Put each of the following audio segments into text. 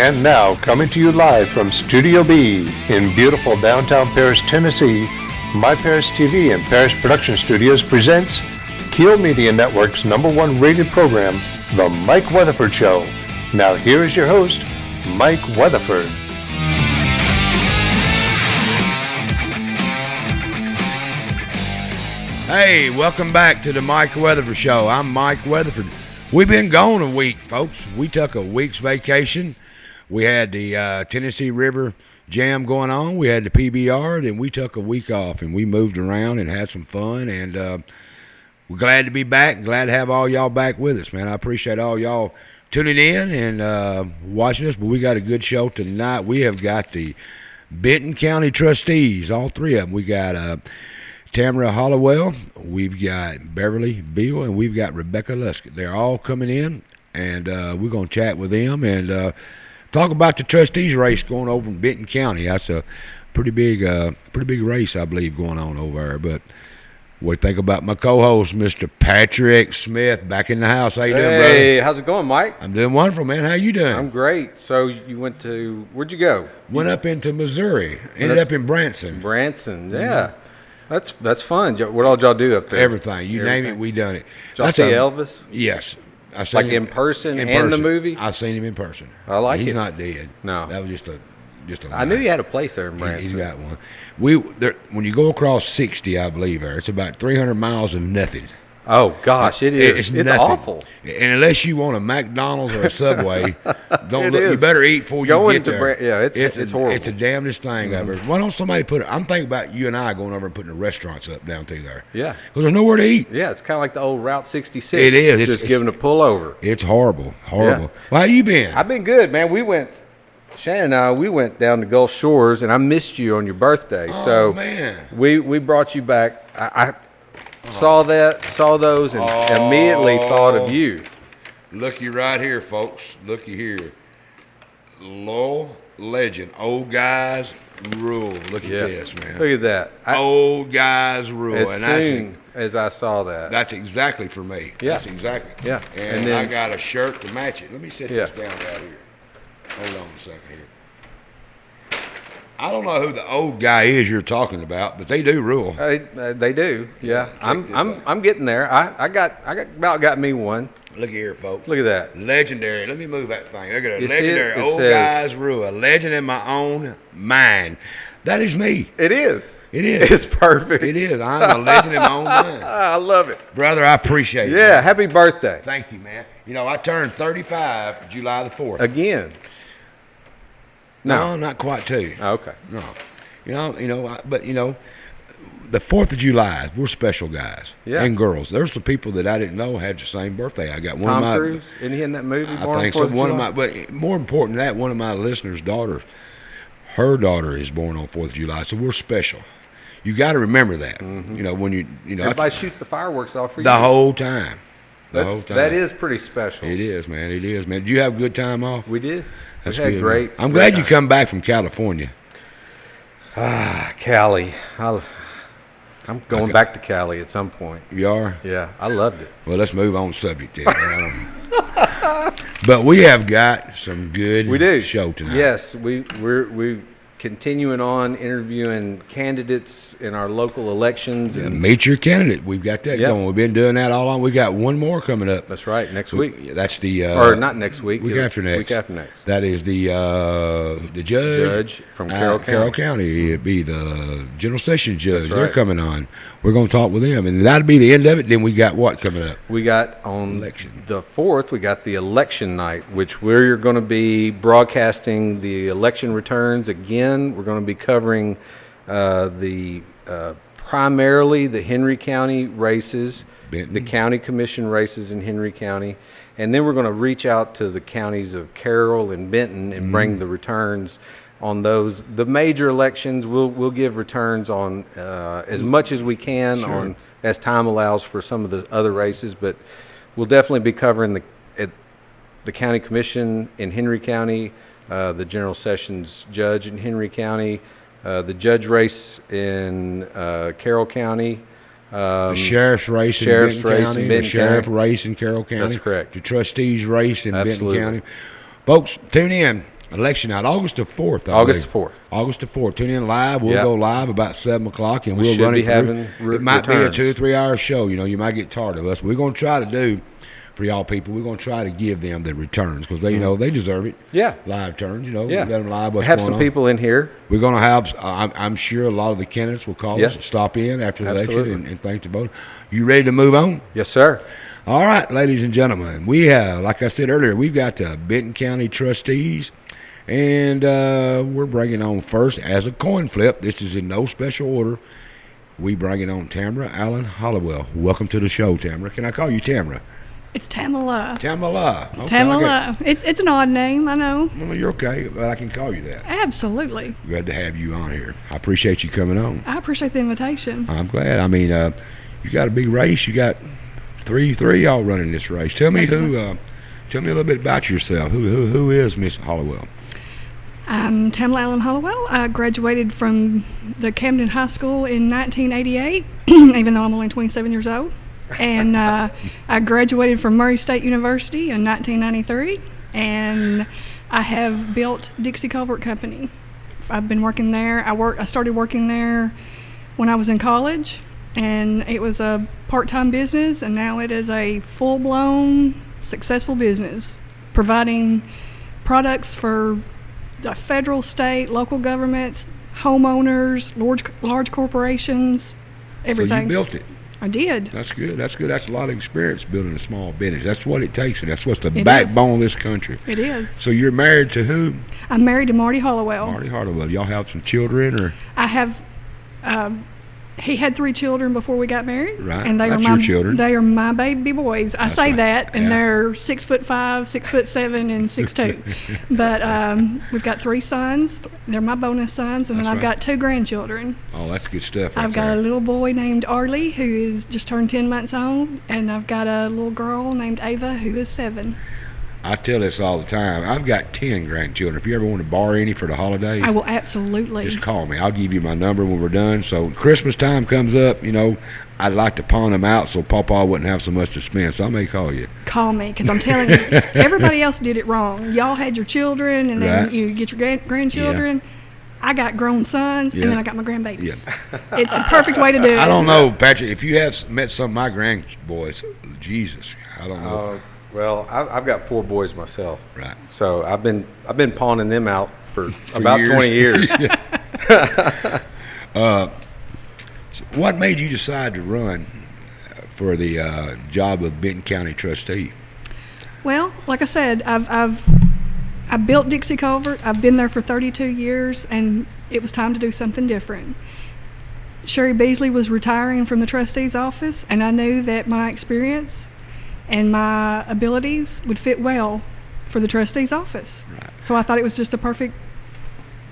And now, coming to you live from Studio B in beautiful downtown Paris, Tennessee, My Paris TV and Paris Production Studios presents Keel Media Network's #1 rated program, The Mike Weatherford Show. Now here is your host, Mike Weatherford. Hey, welcome back to the Mike Weatherford Show. I'm Mike Weatherford. We've been gone a week, folks. We took a week's vacation. We had the Tennessee River Jam going on. We had the PBR, and we took a week off, and we moved around and had some fun. And we're glad to be back. Glad to have all y'all back with us, man. I appreciate all y'all tuning in and watching us. But we got a good show tonight. We have got the Benton County Trustees, all three of them. We got Tamara Hollowell, we've got Beverly Beal, and we've got Rebecca Luskett. They're all coming in, and we're going to chat with them and talk about the trustees race going over in Benton County. That's a pretty big race, I believe, going on over there. But what do you think about my co-host, Mr. Patrick Smith, back in the house? How you doing, brother? Hey, how's it going, Mike? I'm doing wonderful, man. How you doing? I'm great. So you went to, where'd you go? Went up into Missouri. Ended up in Branson. Branson, yeah. That's fun. What all did y'all do up there? Everything. You name it, we done it. Did y'all see Elvis? Yes. I seen like him in person and the movie? I've seen him in person. I like it. He's not dead. No. That was just a I knew you had a place there in Branson. He's got one. When you go across 60, I believe, it's about 300 miles of nothing. Oh, gosh, it is. It's awful. And unless you want a McDonald's or a Subway, you better eat before you get there. Yeah, it's horrible. It's a damnedest thing ever. Why don't somebody put it? I'm thinking about you and I going over and putting the restaurants up down through there. Yeah. Because there's nowhere to eat. Yeah, it's kind of like the old Route 66. It is. Just giving a pull over. It's horrible. Horrible. Yeah. Well, how you been? I've been good, man. Shannon and I, we went down to Gulf Shores, and I missed you on your birthday. Oh, man. We brought you back. I saw those, and immediately thought of you. Looky right here, folks. Looky here. Loyal legend. Old guys rule. Look at this, man. Look at that. Old guys rule. As soon as I saw that. That's exactly for me. Yeah. That's exactly. Yeah. And then I got a shirt to match it. Let me set this down right here. Hold on a second here. I don't know who the old guy is you're talking about, but they do rule. They do. Yeah. I'm getting there. I got me one. Look here, folks. Look at that. Legendary. Let me move that thing. Look at that. You Legendary. Old guys rule. A legend in my own mind. That is me. It is. It is. It's perfect. It is. I'm a legend in my own mind. I love it. Brother, I appreciate it. Yeah, man. Happy birthday. Thank you, man. You know, I turned 35 July the 4th. Again. No, not quite too. Oh, okay. No. But the 4th of July, we're special guys and girls. There's some people that I didn't know had the same birthday. I got one Tom of my Cruise, isn't he in that movie? I think so. But more important than that, one of my listeners' daughters, her daughter is born on 4th of July, so we're special. You got to remember that. Mm-hmm. When everybody shoots the fireworks off for you the whole time. That is pretty special. It is, man. It is, man. Did you have a good time off? We did. That's good. Great. I'm glad you come back from California. Cali. I'm going back to Cali at some point. You are? Yeah, I loved it. Well, let's move on subject then. But we have got some good show tonight. Yes, we're continuing on interviewing candidates in our local elections. And meet your candidate. We've got that going. We've been doing that all along. We got one more coming up. That's right, next week. That's the or not next week. Week after next. Week after next. That is the judge from Carroll County. Carroll County. It'd be the general sessions judge. That's They're coming on. We're going to talk with them, and that'll be the end of it. Then we got what coming up? We got on the 4th. We got the election night, which we're going to be broadcasting the election returns again. We're going to be covering primarily the Henry County races, Benton. the county commission races in Henry County, and then we're going to reach out to the counties of Carroll and Benton and bring the returns on those. The major elections, we'll give returns on as much as we can on as time allows for some of the other races, but we'll definitely be covering the county commission in Henry County, the general sessions judge in Henry County, the judge race in Carroll County, the sheriff's race in Benton County, the sheriff race in Carroll County. That's correct. The trustees race in Benton County. Folks, tune in. election night, August the 4th. August 4th. August the 4th. Tune in live. We'll go live about 7 o'clock, and we'll should run be it through. having It might be a returns. 2 or 3 hour show. You might get tired of us. We're going to try to do, for y'all people, we're going to try to give them the returns because they, they deserve it. Yeah. Live turns, Yeah. let them live what's Have going some on. people in here. We're going to have, I'm sure a lot of the candidates will call us, Yeah. stop in after the Absolutely. election and thank the vote. You ready to move on? Yes, sir. All right, ladies and gentlemen, we have, like I said earlier, we've got the Benton County Trustees, and we're bringing on first as a coin flip. This is in no special order. We bringing on Tamara Allen Hollowell. Welcome to the show, Tamara. Can I call you Tamara? It's Tamala. Tamala. Okay, Tamala. It's an odd name, I know. Well, you're okay, but I can call you that. Absolutely. Glad to have you on here. I appreciate you coming on. I appreciate the invitation. I'm glad. I mean, you got a big race. You got three y'all running this race. Tell me tell me a little bit about yourself. Who is Miss Hollowell? I'm Tamala Allen Hollowell. I graduated from the Camden High School in 1988, even though I'm only 27 years old. And I graduated from Murray State University in 1993, and I have built Dixie Culvert Company. I've been working there. I started working there when I was in college, and it was a part-time business, and now it is a full-blown, successful business, providing products for the federal, state, local governments, homeowners, large corporations, everything. So you built it. I did. That's good. That's a lot of experience building a small business. That's what it takes, and that's what's the It backbone of this country. It is. So you're married to who? I'm married to Marty Hollowell. Marty Hollowell. Y'all have some children, or? I have. He had 3 children before we got married, Right. and they That's are my your children. They are my baby boys. I say right. that, and Yeah. they're 6'5", 6'7", and 6'2". But we've got 3 sons. They're my bonus sons, and then That's I've right. got 2 grandchildren. Oh, that's good stuff. Right I've got there. a little boy named Arlie who is just turned 10 months old, and I've got a little girl named Ava who is 7. I tell this all the time. I've got 10 grandchildren. If you ever want to borrow any for the holidays, I will absolutely. just call me. I'll give you my number when we're done. So when Christmas time comes up, I'd like to pawn them out so Papa wouldn't have so much to spend. So I may call you. Call me, because I'm telling you, everybody else did it wrong. Y'all had your children, and then Right. you get your grandchildren. I got grown sons, Yeah. and then I got my grandbabies. Yeah. It's the perfect way to do it. I don't know, Patrick. If you have met some of my grandboys, Jesus, I don't know. Well, I've got 4 boys myself. Right. So I've been pawning them out for about years. 20 years. What made you decide to run for the job of Benton County Trustee? Well, like I said, I built Dixie Culvert. I've been there for 32 years, and it was time to do something different. Sherry Beasley was retiring from the trustee's office, and I knew that my experience and my abilities would fit well for the trustee's office. Right. So I thought it was just a perfect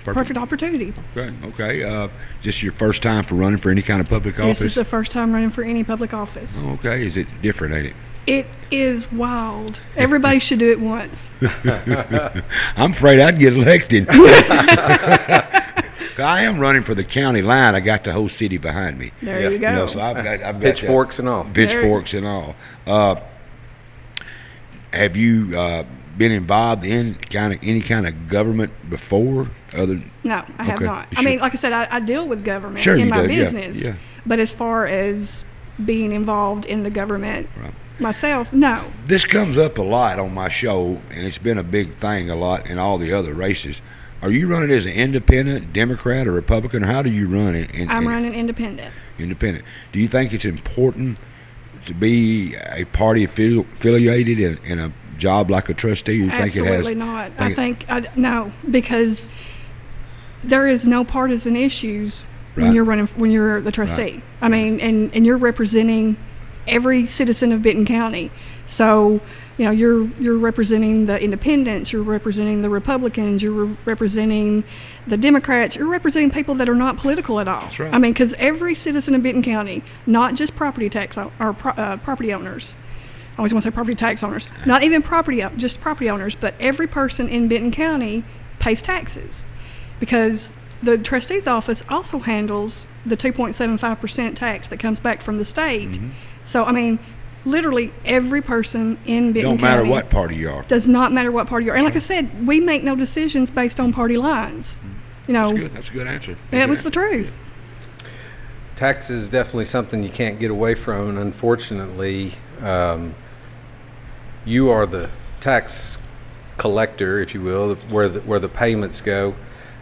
opportunity. Okay. Is this your first time for running for any kind of public office? This is the first time running for any public office. Okay. Is it different, ain't it? It is wild. Everybody should do it once. I'm afraid I'd get elected. I am running for the county line. I got the whole city behind me. There you go. So I've got Pitchforks and all. Pitchforks and all. Have you been involved in any kind of government before? No, I have Okay. not. You I mean, should. like I said, I deal with government Sure in you my do, yeah, business. yeah. But as far as being involved in the government Right. myself, no. This comes up a lot on my show, and it's been a big thing a lot in all the other races. Are you running as an independent, Democrat, or Republican, or how do you run it? I'm running independent. Independent. Do you think it's important to be a party affiliated in a job like a trustee? You think it has? Absolutely not. No, because there is no partisan issues Right. when you're the trustee. I mean, and you're representing every citizen of Benton County. So, you're representing the independents, you're representing the Republicans, you're representing the Democrats, you're representing people that are not political at all. That's right. I mean, because every citizen of Benton County, not just property tax or property owners. I always want to say property tax owners. Not even just property owners, but every person in Benton County pays taxes, because the trustee's office also handles the 2.75% tax that comes back from the state. Mm-hmm. So, I mean, Literally every person in Benton Don't matter County. what party you are. Does not matter what party you are. And like I said, we make no decisions based on party lines. You know, That's good. That's a good answer. that was the truth. Tax is definitely something you can't get away from, and unfortunately, you are the tax collector, if you will, where the payments go.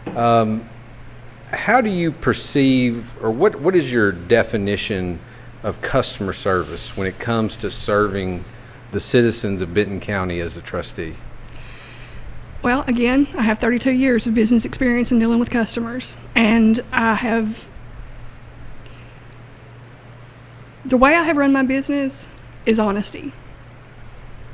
How do you perceive, or what is your definition of customer service when it comes to serving the citizens of Benton County as a trustee? Well, again, I have 32 years of business experience in dealing with customers, and the way I have run my business is honesty.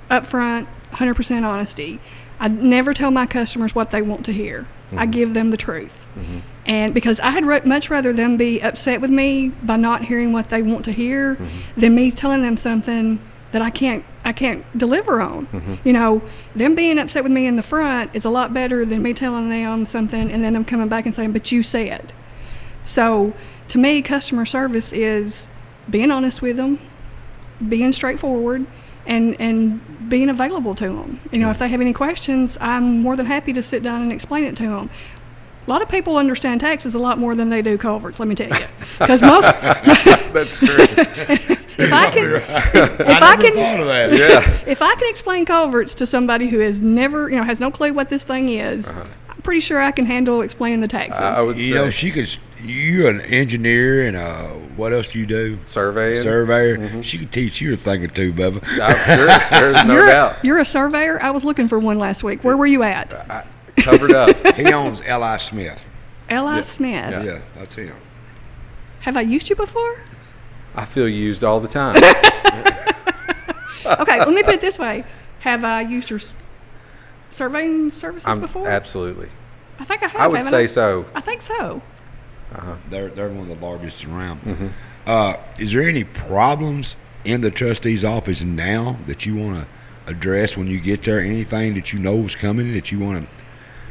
Upfront, 100% honesty. I never tell my customers what they want to hear. Mm-hmm. I give them the truth. Mm-hmm. And because I had much rather them be upset with me by not hearing what they want to hear than me telling them something that I can't deliver on. Mm-hmm. You know, them being upset with me in the front is a lot better than me telling them something and then them coming back and saying, but you said. So to me, customer service is being honest with them, being straightforward, and being available to them. You know, if they have any questions, I'm more than happy to sit down and explain it to them. A lot of people understand taxes a lot more than they do culverts, let me tell you. Because most That's true. if I can explain culverts to somebody who has never, you know, has no clue what this thing is, I'm pretty sure I can handle explaining the taxes. I would You say know, you're an engineer and what else do you do? surveying. Surveyor. Mm-hmm. She could teach you a thing or two, Bubba. I'm sure. There's no doubt. You're a surveyor? I was looking for one last week. Where were you at? Covered up. He owns L.I. Smith. L.I. Smith. Yeah, that's him. Have I used you before? I feel used all the time. Okay, let me put it this way. Have I used your surveying services before? Absolutely. I think I have. I would haven't say so. I think so. They're one of the largest around. Mm-hmm. Is there any problems in the trustee's office now that you want to address when you get there? Anything that you know is coming that you want to?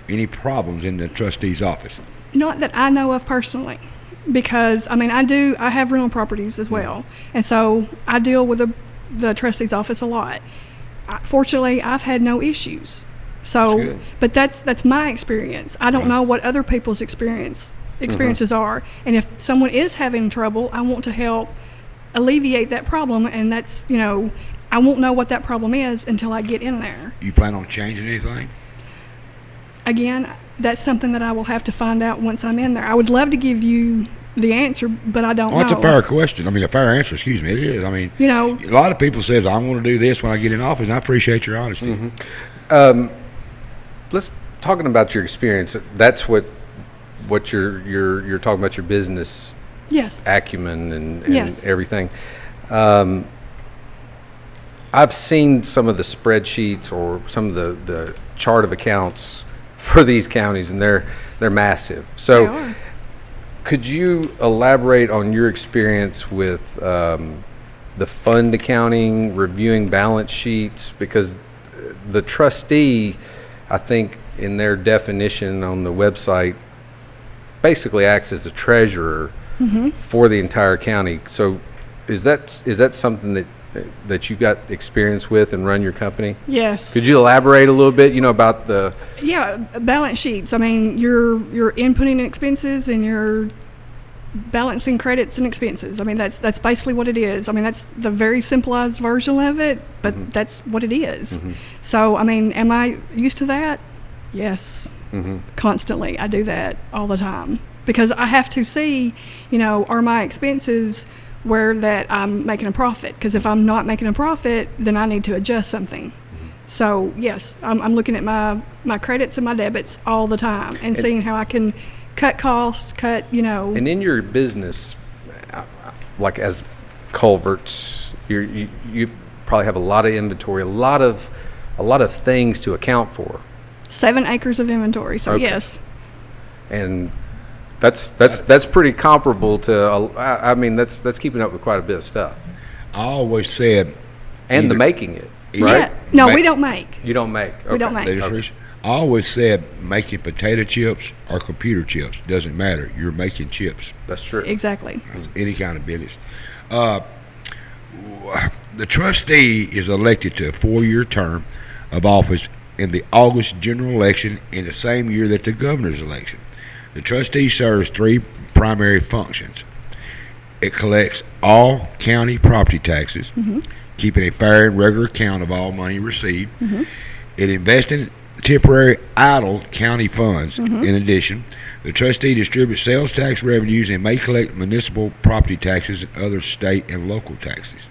Any problems in the trustee's office? Not that I know of personally, because I mean I have rental properties as well, and so I deal with the trustee's office a lot. Fortunately, I've had no issues. So, but that's my experience. I don't know what other people's experiences are, and if someone is having trouble, I want to help alleviate that problem, and that's, you know, I won't know what that problem is until I get in there. You plan on changing anything? Again, that's something that I will have to find out once I'm in there. I would love to give you the answer, but I don't know. That's a fair question. I mean, a fair answer, excuse me. It is. I mean, you know, a lot of people says, I want to do this when I get in office, and I appreciate your honesty. Let's talking about your experience. That's what you're talking about, your business yes, acumen and Yes. everything. I've seen some of the spreadsheets or some of the chart of accounts for these counties, and they're massive. they So are. could you elaborate on your experience with the fund accounting, reviewing balance sheets? Because the trustee, I think in their definition on the website, basically acts as a treasurer for the entire county. So is that something that you got experience with and run your company? Yes. Could you elaborate a little bit, about the... Yeah, balance sheets. I mean, you're inputting expenses and you're balancing credits and expenses. I mean, that's basically what it is. I mean, that's the very simplified version of it, but that's what it is. So, I mean, am I used to that? Yes. Constantly. I do that all the time because I have to see, are my expenses where that I'm making a profit? Because if I'm not making a profit, then I need to adjust something. So yes, I'm looking at my credits and my debits all the time and seeing how I can cut costs, And in your business, like as culverts, you probably have a lot of inventory, a lot of things to account for. 7 acres of inventory. So Okay. yes. And that's pretty comparable to. I mean, that's keeping up with quite a bit of stuff. I always said, And the either- making it, right? Yeah. No, we don't make. You don't make. We don't Okay. make. Ladies first, I always said making potato chips or computer chips doesn't matter. You're making chips. That's true. Exactly. It's any kind of business. The trustee is elected to a 4-year term of office in the August general election in the same year that the governor's election. The trustee serves 3 primary functions. It collects all county property taxes, keeping a fair and regular account of all money received. It invests in temporary idle county funds. In addition, the trustee distributes sales tax revenues and may collect municipal property taxes and other state and local taxes.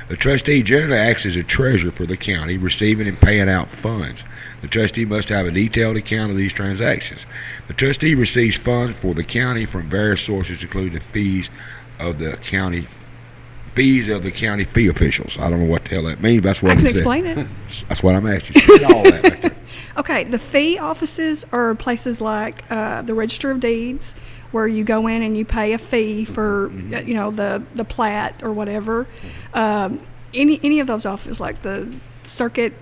The trustee generally acts as a treasurer for the county, receiving and paying out funds. The trustee must have a detailed account of these transactions. The trustee receives funds for the county from various sources, including fees of the county fee officials. I don't know what the hell that means. That's what I can it said. explain it. That's what I'm asking. Explain all that right there. Okay, the fee offices are places like the Register of Deeds, where you go in and you pay a fee for the plat or whatever. Any of those offices, like the circuit.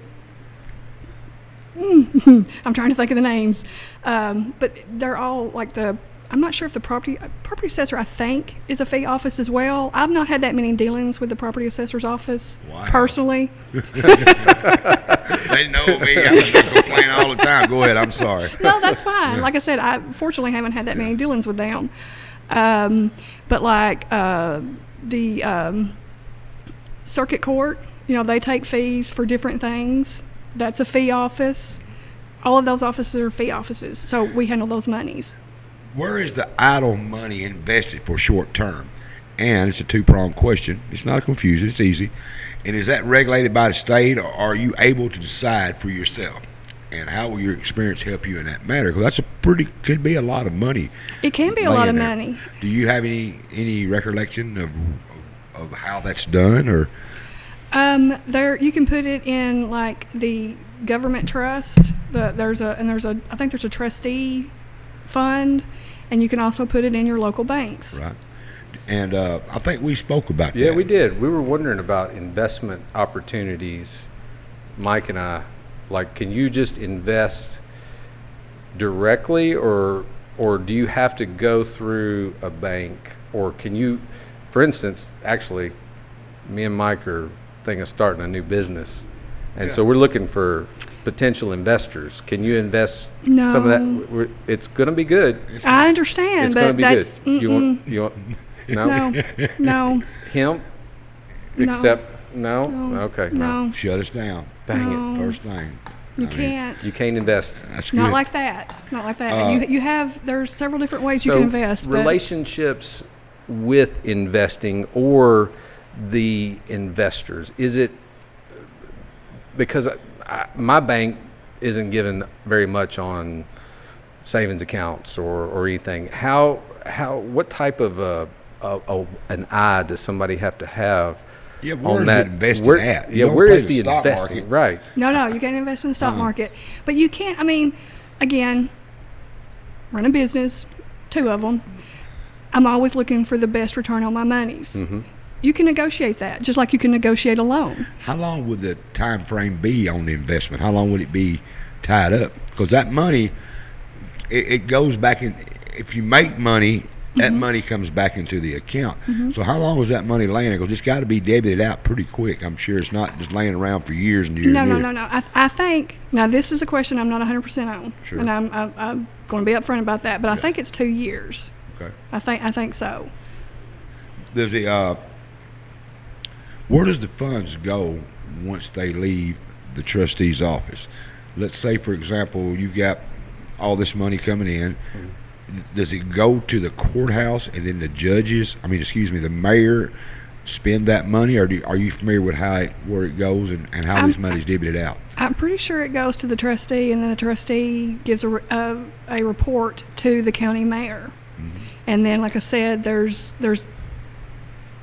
I'm trying to think of the names, but they're all like the. I'm not sure if the property assessor, I think, is a fee office as well. I've not had that many dealings with the property assessor's office personally. They know me. I complain all the time. Go ahead. I'm sorry. No, that's fine. Like I said, I fortunately haven't had that many dealings with them. But like the circuit court, they take fees for different things. That's a fee office. All of those offices are fee offices, so we handle those monies. Where is the idle money invested for short term? And it's a 2-pronged question. It's not confusing. It's easy. And is that regulated by the state, or are you able to decide for yourself? And how will your experience help you in that matter? Because could be a lot of money. It can be a lot of money. Do you have any recollection of how that's done, or? There you can put it in like the government trust. I think there's a trustee fund, and you can also put it in your local banks. Right. And I think we spoke about that. Yeah, we did. We were wondering about investment opportunities, Mike and I. Like, can you just invest directly, or do you have to go through a bank? Or can you, for instance, actually, me and Mike are thinking of starting a new business. And so we're looking for potential investors. Can you invest some of that? It's going to be good. I understand, it's but going to be that's good. You want no. Hemp? Except no? Okay. No. Shut us down. Dang No. it. First thing. You can't. You can't invest. That's good. Not like that. There's several different ways you So can invest. But relationships with investing or the investors, is it because my bank isn't given very much on savings accounts or anything. What type of an eye does somebody have to have? Yeah, where on is that? it invested Where, at? You Yeah, don't where pay is the the stock investing? market. Right. No, you can't invest in the stock market. But you can't, again, run a business, 2 of them. I'm always looking for the best return on my monies. Mm-hmm. You can negotiate that, just like you can negotiate a loan. How long would the time frame be on the investment? How long would it be tied up? Because that money, it goes back in. If you make money, that money comes back into the account. So how long was that money laying there? Because it's got to be debited out pretty quick. I'm sure it's not just laying around for years and years. No. and years. I think, now this is a question I'm not 100% on. Sure. And I'm going to be upfront about that, but I think it's 2 years. Okay. I think so. Does the where does the funds go once they leave the trustee's office? Let's say, for example, you got all this money coming in. Does it go to the courthouse and then the mayor spend that money, or are you familiar with where it goes and how this money is distributed out? I'm pretty sure it goes to the trustee, and then the trustee gives a report to the county mayor. And then, like I said, there's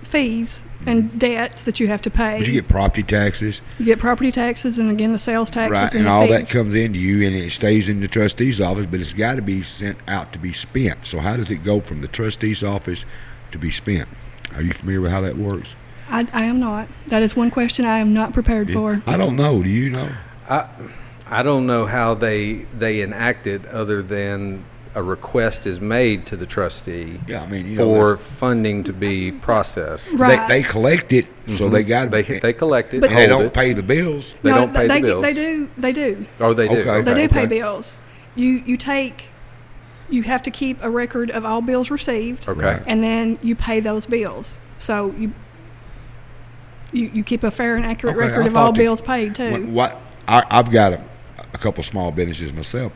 fees and debts that you have to pay. But you get property taxes. You get property taxes, and again the sales taxes, Right, and and the all fees. that comes into you, and it stays in the trustee's office, but it's got to be sent out to be spent. So how does it go from the trustee's office to be spent? Are you familiar with how that works? I am not. That is one question I am not prepared for. I don't know. Do you know? I don't know how they enact it other than a request is made to the trustee Yeah, I mean, you for know, funding to be processed. Right. they collect it, so they got They collect it, They hold don't it. pay the bills. They don't pay the bills. They do. They do. Oh, they do. Okay. Okay. They do pay okay. bills. You have to keep a record of all bills received. Okay. Right. And then you pay those bills. So you keep a fair and accurate Okay, record I of all thought that- bills paid too. I've got a couple small businesses myself,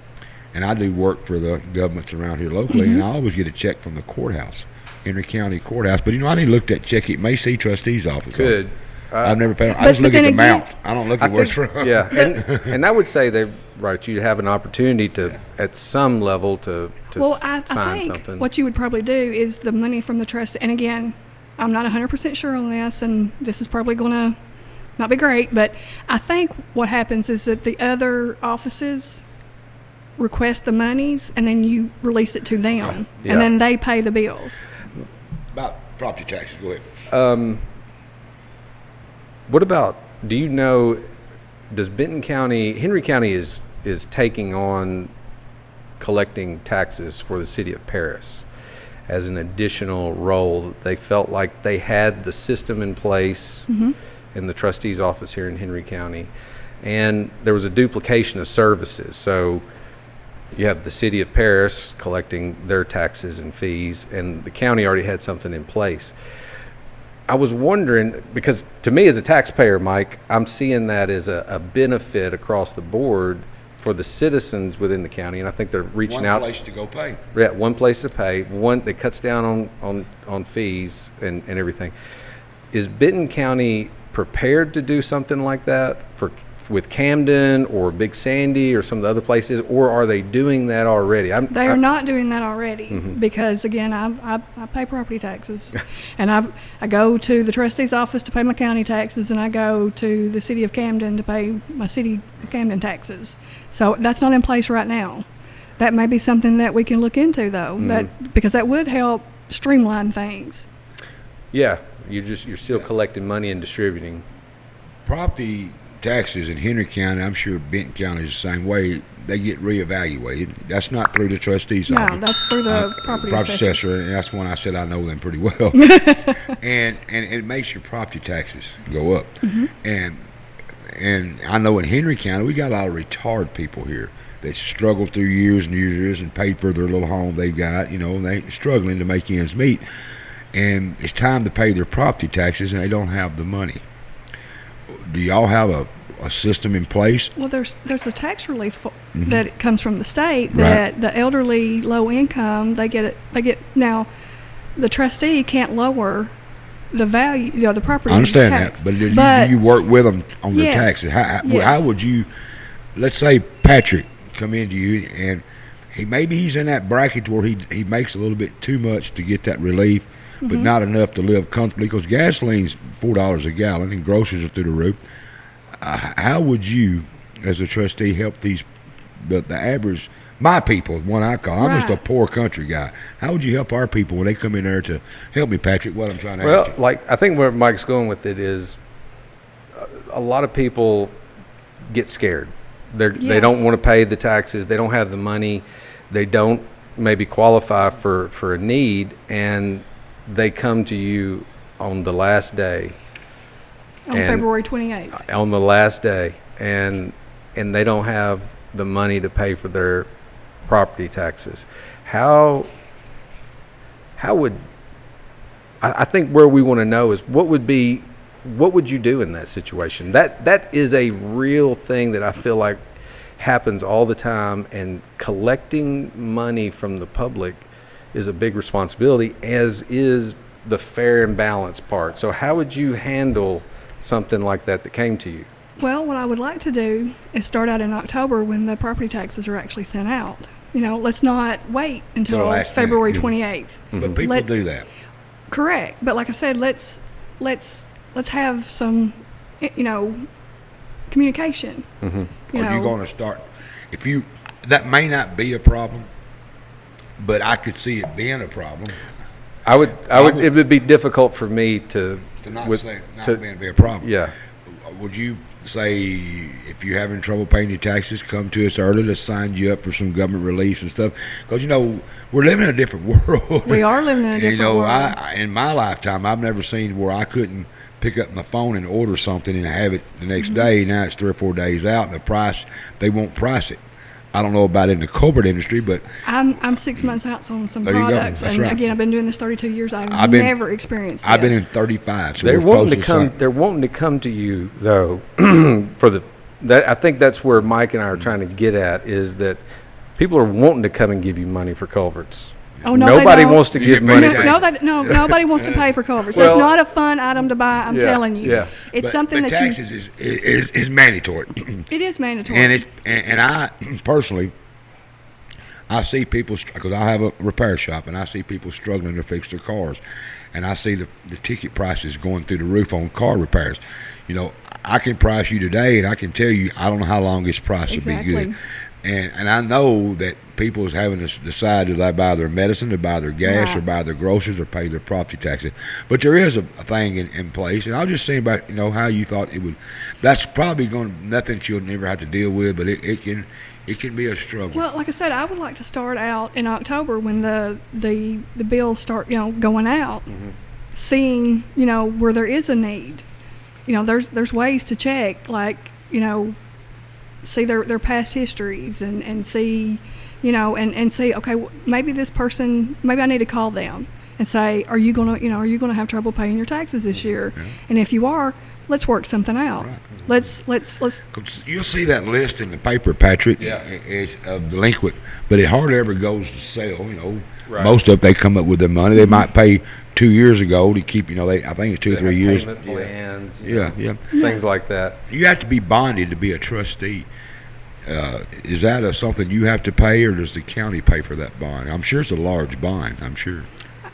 and I do work for the governments around here locally, and I always get a check from the courthouse, Henry County Courthouse. But I need to look at that check. It may say trustee's office. Good. I've never paid. I But just look at then the again- amount. I don't look at where it's from. Yeah, and I would say you'd have an opportunity to, at some level, to Well, I sign think something. what you would probably do is the money from the trust. And again, I'm not 100% sure on this, and this is probably going to not be great, but I think what happens is that the other offices request the monies, and then you release it to them, Yeah. and then they pay the bills. About property taxes. Go ahead. What about, do you know, does Benton County, Henry County is taking on collecting taxes for the city of Paris as an additional role. They felt like they had the system in place in the trustee's office here in Henry County, and there was a duplication of services. So you have the city of Paris collecting their taxes and fees, and the county already had something in place. I was wondering, because to me as a taxpayer, Mike, I'm seeing that as a benefit across the board for the citizens within the county, and I think they're reaching One out. place to go pay. Yeah, one place to pay. One that cuts down on fees and everything. Is Benton County prepared to do something like that with Camden or Big Sandy or some of the other places, or are they doing that already? They are not doing that already Mm-hmm. because, again, I pay property taxes. And I go to the trustee's office to pay my county taxes, and I go to the city of Camden to pay my city of Camden taxes. So that's not in place right now. That may be something that we can look into, though, because that would help streamline things. Yeah, you're still collecting money and distributing. Property taxes in Henry County, I'm sure Benton County is the same way. They get reevaluated. That's not through the trustees' No, office. that's through the property assessor. assessor, and that's when I said I know them pretty well. and it makes your property taxes go up. And I know in Henry County we got a lot of retired people here that struggled through years and years and paid for their little home they've got, and they're struggling to make ends meet. And it's time to pay their property taxes, and they don't have the money. Do y'all have a system in place? Well, there's a tax relief that comes from the state that the elderly, low income, they get now. The trustee can't lower the value, the property I understand tax. that, but do you work with them on their Yes, taxes? How yes. would you? Let's say Patrick come into you, and he's in that bracket where he makes a little bit too much to get that relief, but not enough to live comfortably, because gasoline's $4 a gallon and groceries are through the roof. How would you, as a trustee, help the average, my people, one I call, I'm just a Right. poor country guy. How would you help our people when they come in there to help me, Patrick? What I'm trying to Well, ask you. I think where Mike's going with it is a lot of people get scared. They don't Yes. want to pay the taxes. They don't have the money. They don't maybe qualify for a need, and they come to you on the last day. on and- February 28th. On the last day, and they don't have the money to pay for their property taxes. How would I think where we want to know is what would you do in that situation? That is a real thing that I feel like happens all the time, and collecting money from the public is a big responsibility, as is the fair and balanced part. So how would you handle something like that came to you? Well, what I would like to do is start out in October when the property taxes are actually sent out. Let's not wait Till until last February minute. 28th. But people Let's- do that. Correct, but like I said, let's have some, communication. Are you going to start? That may not be a problem, but I could see it being a problem. I would. would- It would be difficult for me to. To not with- say not to- being a problem. Yeah. Would you say if you're having trouble paying your taxes, come to us early. Let's sign you up for some government relief and stuff. Because we're living in a different world. We are living in a different world. In my lifetime, I've never seen where I couldn't pick up my phone and order something and have it the next day. Now it's 3 or 4 days out, and the price, they won't price it. I don't know about in the corporate industry, but I'm 6 months out on some there you go. products, That's and right. again, I've been doing this 32 years. I've never experienced this. I've been in 35. So They're we're wanting to close come. They're wanting to come to you though. I think that's where Mike and I are trying to get at, is that people are wanting to come and give you money for culverts. Oh, no, Nobody they don't. wants to You give get money. paid. Nobody wants to pay for culverts. Well, That's not a fun item to buy. I'm yeah, telling you. yeah. It's But something the that taxes is mandatory. It is mandatory. And I personally, I see people, because I have a repair shop, and I see people struggling to fix their cars, and I see the ticket prices going through the roof on car repairs. I can price you today, and I can tell you I don't know how long this price will be good. And I know that people is having to decide, do they buy their medicine, to buy their gas, Right. or buy their groceries, or pay their property taxes. But there is a thing in place, and I was just saying about how you thought it would. That's probably nothing you'll never have to deal with, but it can be a struggle. Well, like I said, I would like to start out in October when the bills start going out, seeing where there is a need. There's ways to check, like see their past histories and see and see, okay, maybe this person, maybe I need to call them and say, are you gonna have trouble paying your taxes this year? Yeah. And if you are, let's work something out. Right. Let's 'Cause you'll see that list in the paper, Patrick, is of delinquent, but it hardly ever goes to sale. Right. Most of it, they come up with their money. They might pay 2 years ago to keep. I think it's 2 or 3 years. Payment plans, Yeah. things like that. You have to be bonded to be a trustee. Is that something you have to pay, or does the county pay for that bond? I'm sure it's a large bond. I'm sure.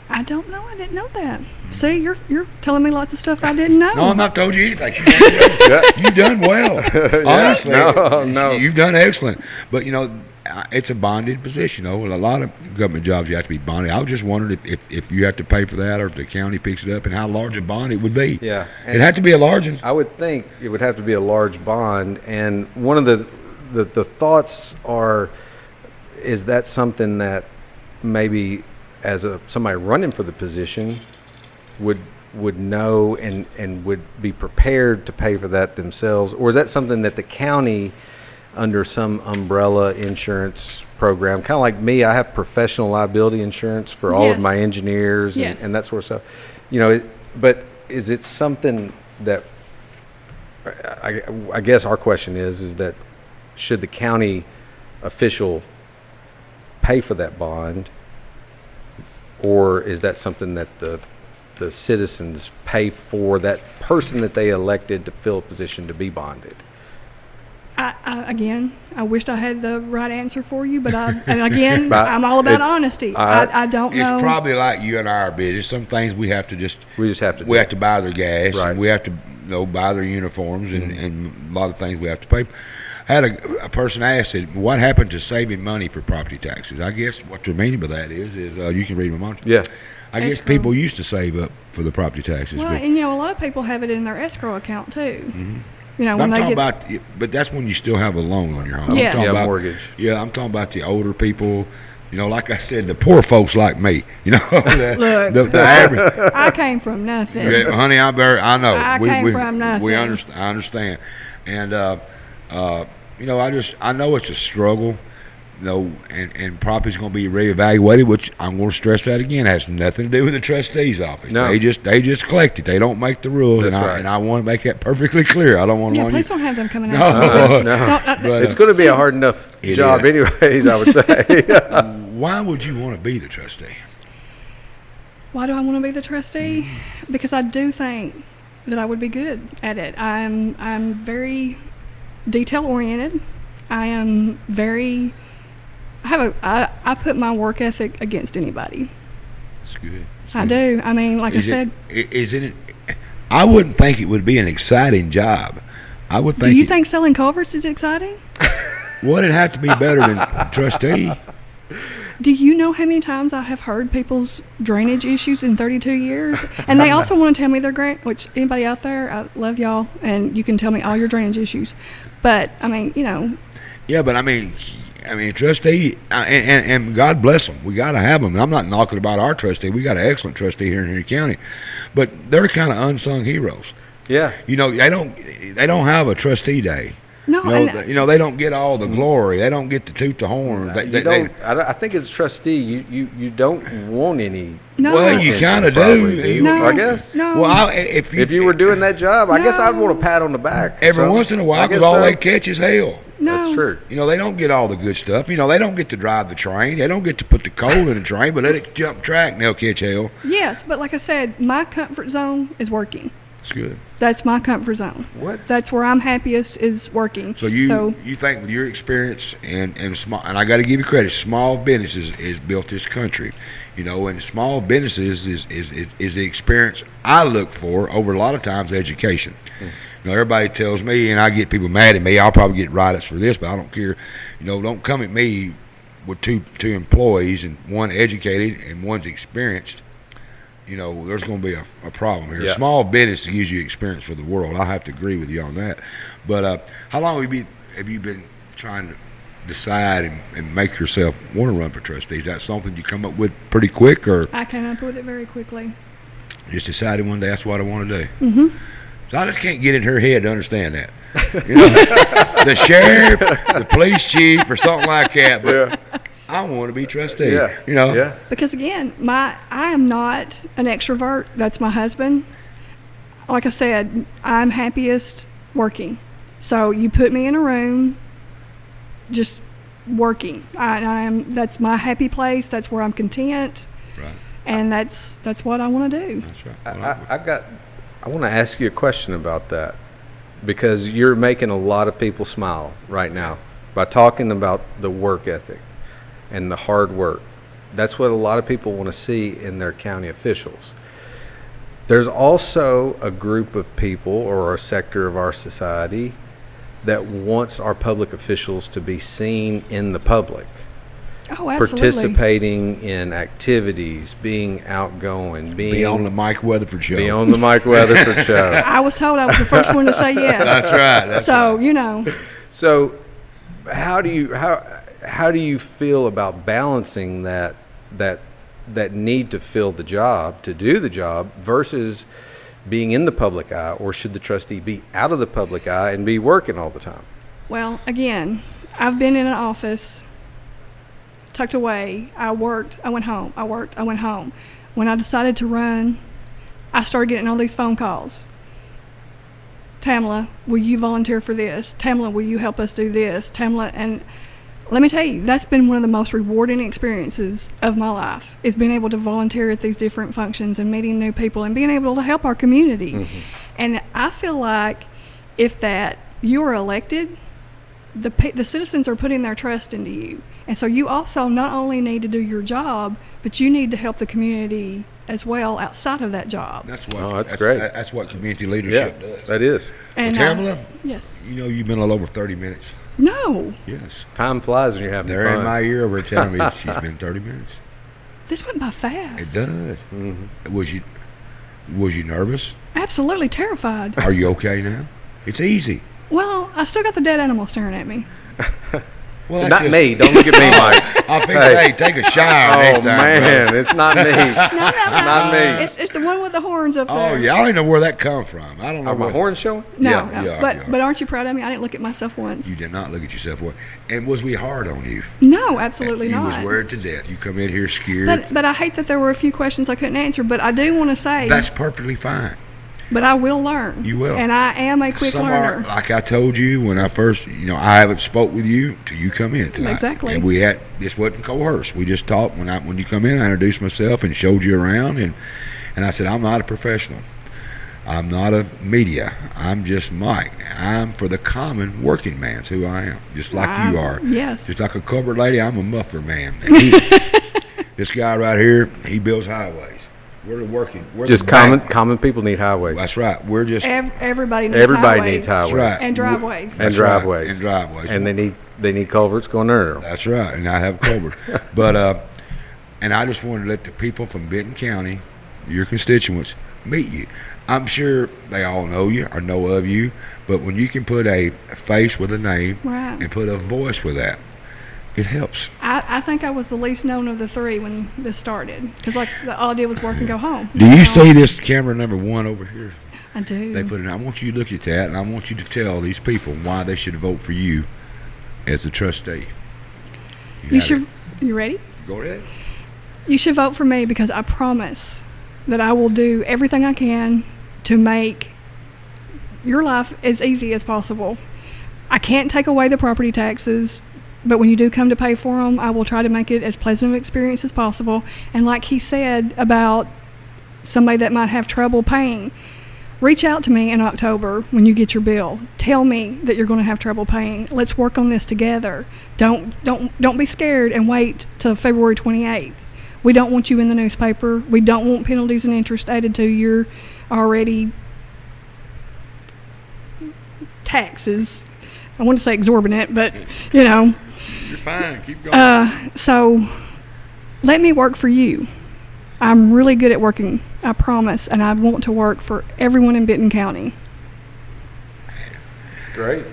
I don't know. I didn't know that. See, you're telling me lots of stuff I didn't know. No, I'm not told you anything. You've done well. Honestly, No. you've done excellent. But it's a bonded position. A lot of government jobs you have to be bonded. I was just wondering if you have to pay for that, or if the county picks it up, and how large a bond it would be. Yeah. It had to be a large one. I would think it would have to be a large bond, and one of the thoughts are, is that something that maybe as somebody running for the position would know and would be prepared to pay for that themselves, or is that something that the county, under some umbrella insurance program, kind of like me, I have professional liability insurance for all of my engineers and that sort of stuff, but is it something that I guess our question is that should the county official pay for that bond, or is that something that the citizens pay for that person that they elected to fill a position to be bonded? I wished I had the right answer for you, but I'm all about honesty. I don't know. It's probably like you and our business. Some things we have to we have to buy their gas, Right. and we have to buy their uniforms, and a lot of things we have to pay. I had a person ask, what happened to saving money for property taxes? I guess what they're meaning by that is you can read my mind. Yeah. I guess Escrow. people used to save up for the property taxes. Well, but and a lot of people have it in their escrow account too. but When I'm they talking get about, but that's when you still have a loan on your home. Yes. I'm talking Yeah, about, mortgage. Yeah, I'm talking about the older people. Like I said, the poor folks like me. The average. I came from nothing. Yeah, honey, I know. I came from nothing. I understand, and I know it's a struggle. And property's going to be reevaluated, which I'm going to stress that again. It has nothing to do with the trustee's office. No. They just collect it. They don't make the rules. That's and right. And I want to make that perfectly clear. I don't want Yeah, to. please don't have them coming No. out. No. But, It's going to be a hard enough It job is. anyways, I would say. why would you want to be the trustee? Why do I want to be the trustee? Because I do think that I would be good at it. I'm very detail oriented. I am very. I put my work ethic against anybody. That's good. I do. I mean, like I said. Isn't it? I wouldn't think it would be an exciting job. I would think. Do you think selling culverts is exciting? Well, it'd have to be better than trustee. Do you know how many times I have heard people's drainage issues in 32 years? And they also want to tell me their which anybody out there, I love y'all, and you can tell me all your drainage issues. But, I mean, you know. Yeah, but I mean, trustee, and God bless them. We got to have them. I'm not knocking about our trustee. We got an excellent trustee here in Henry County. But they're kind of unsung heroes. Yeah. You know, they don't have a trustee day. No, they don't get all the glory. They don't get to toot the horn. I think as trustee, you don't want any. No. Well, you kind of do. No, I guess. No. Well, if you were doing that job, I guess I'd want a pat on the back. Every once in a while, because all they catch is hell. No. That's true. You know, they don't get all the good stuff. You know, they don't get to drive the train. They don't get to put the coal in the train, but let it jump track and they'll catch hell. Yes, but like I said, my comfort zone is working. That's good. That's my comfort zone. What? That's where I'm happiest is working. So you think with your experience and small, and I got to give you credit, small businesses is built this country, you know, and small businesses is the experience I look for over a lot of times education. You know, everybody tells me, and I get people mad at me. I'll probably get write-ups for this, but I don't care. You know, don't come at me with two employees and one educated and one's experienced. You know, there's going to be a problem here. Yeah. Small business gives you experience for the world. I have to agree with you on that. But how long have you been trying to decide and make yourself want to run for trustee? Is that something you come up with pretty quick, or I came up with it very quickly. just decided one day that's what I want to do? Mm-hmm. So I just can't get in her head to understand that. You know, the sheriff, the police chief, or something like that. But I want to be trustee. Yeah. You know. Yeah. Because again, I am not an extrovert. That's my husband. Like I said, I'm happiest working. So you put me in a room, just working. I am. That's my happy place. That's where I'm content. Right. And that's what I want to do. That's right. I want to ask you a question about that, because you're making a lot of people smile right now by talking about the work ethic and the hard work. That's what a lot of people want to see in their county officials. There's also a group of people or a sector of our society that wants our public officials to be seen in the public. Oh, absolutely. Participating in activities, being outgoing, Be on the Mike Weatherford show. Be on the Mike Weatherford show. I was told I was the first one to say yes. That's right. So, you know. So, how do you feel about balancing that need to fill the job, to do the job, versus being in the public eye? Or should the trustee be out of the public eye and be working all the time? Well, again, I've been in an office, tucked away. I worked, I went home. I worked, I went home. When I decided to run, I started getting all these phone calls. Tamla, will you volunteer for this? Tamla, will you help us do this? Tamla, and let me tell you, that's been one of the most rewarding experiences of my life, is being able to volunteer at these different functions and meeting new people and being able to help our community. Mm-hmm. And I feel like if that you are elected, the citizens are putting their trust into you. And so you also not only need to do your job, but you need to help the community as well outside of that job. That's great. That's what community leadership does. That is. And Tamla, yes. You know, you've been a little over 30 minutes. No. Yes. Time flies when you're having They're fun. in my ear over telling me she's been 30 minutes. This went by fast. It does. Mm-hmm. Was you nervous? Absolutely terrified. Are you okay now? It's easy. Well, I still got the dead animal staring at me. Well, not me. Don't look at me, Mike. I think hey, take a shower next time. Oh man, bro. It's not me. No. Not me. It's the one with the horns up there. Oh yeah, I don't even know where that come from. I don't know. Are my horns showing? No. Yeah, but aren't you proud of me? I didn't look at myself once. You did not look at yourself once. And was we hard on you? No, absolutely you not. You was worried to death. You come in here scared. But I hate that there were a few questions I couldn't answer. But I do want to say that's perfectly fine. But I will learn. You will. And I am a quick learner. Like I told you when I first, I haven't spoke with you till you come in tonight. Exactly. And this wasn't coerced. We just talked when you come in. I introduced myself and showed you around, and I said I'm not a professional. I'm not a media. I'm just Mike. I'm for the common working man's who I am, just like you are. Yes. Just like a cupboard lady, I'm a muffler man. This guy right here, he builds highways. We're working. Just common people need highways. That's right. We're just everybody needs highways. That's right. And driveways. And driveways. And driveways. And they need culverts going under them. That's right. And I have culverts. But And I just wanted to let the people from Benton County, your constituents, meet you. I'm sure they all know you or know of you, but when you can put a face with a name Right. and put a voice with that, it helps. I think I was the least known of the three when this started, because like all I did was work and go home. Do you see this camera number 1 over here? I do. They put it. I want you to look at that, and I want you to tell these people why they should vote for you as the trustee. You should. You ready? Go ahead. You should vote for me because I promise that I will do everything I can to make your life as easy as possible. I can't take away the property taxes, but when you do come to pay for them, I will try to make it as pleasant of an experience as possible. And like he said about somebody that might have trouble paying, reach out to me in October when you get your bill. Tell me that you're going to have trouble paying. Let's work on this together. Don't be scared and wait till February 28th. We don't want you in the newspaper. We don't want penalties and interest added to your already taxes. I want to say exorbitant, but you know. You're fine. Keep going. So let me work for you. I'm really good at working, I promise, and I want to work for everyone in Benton County. Great.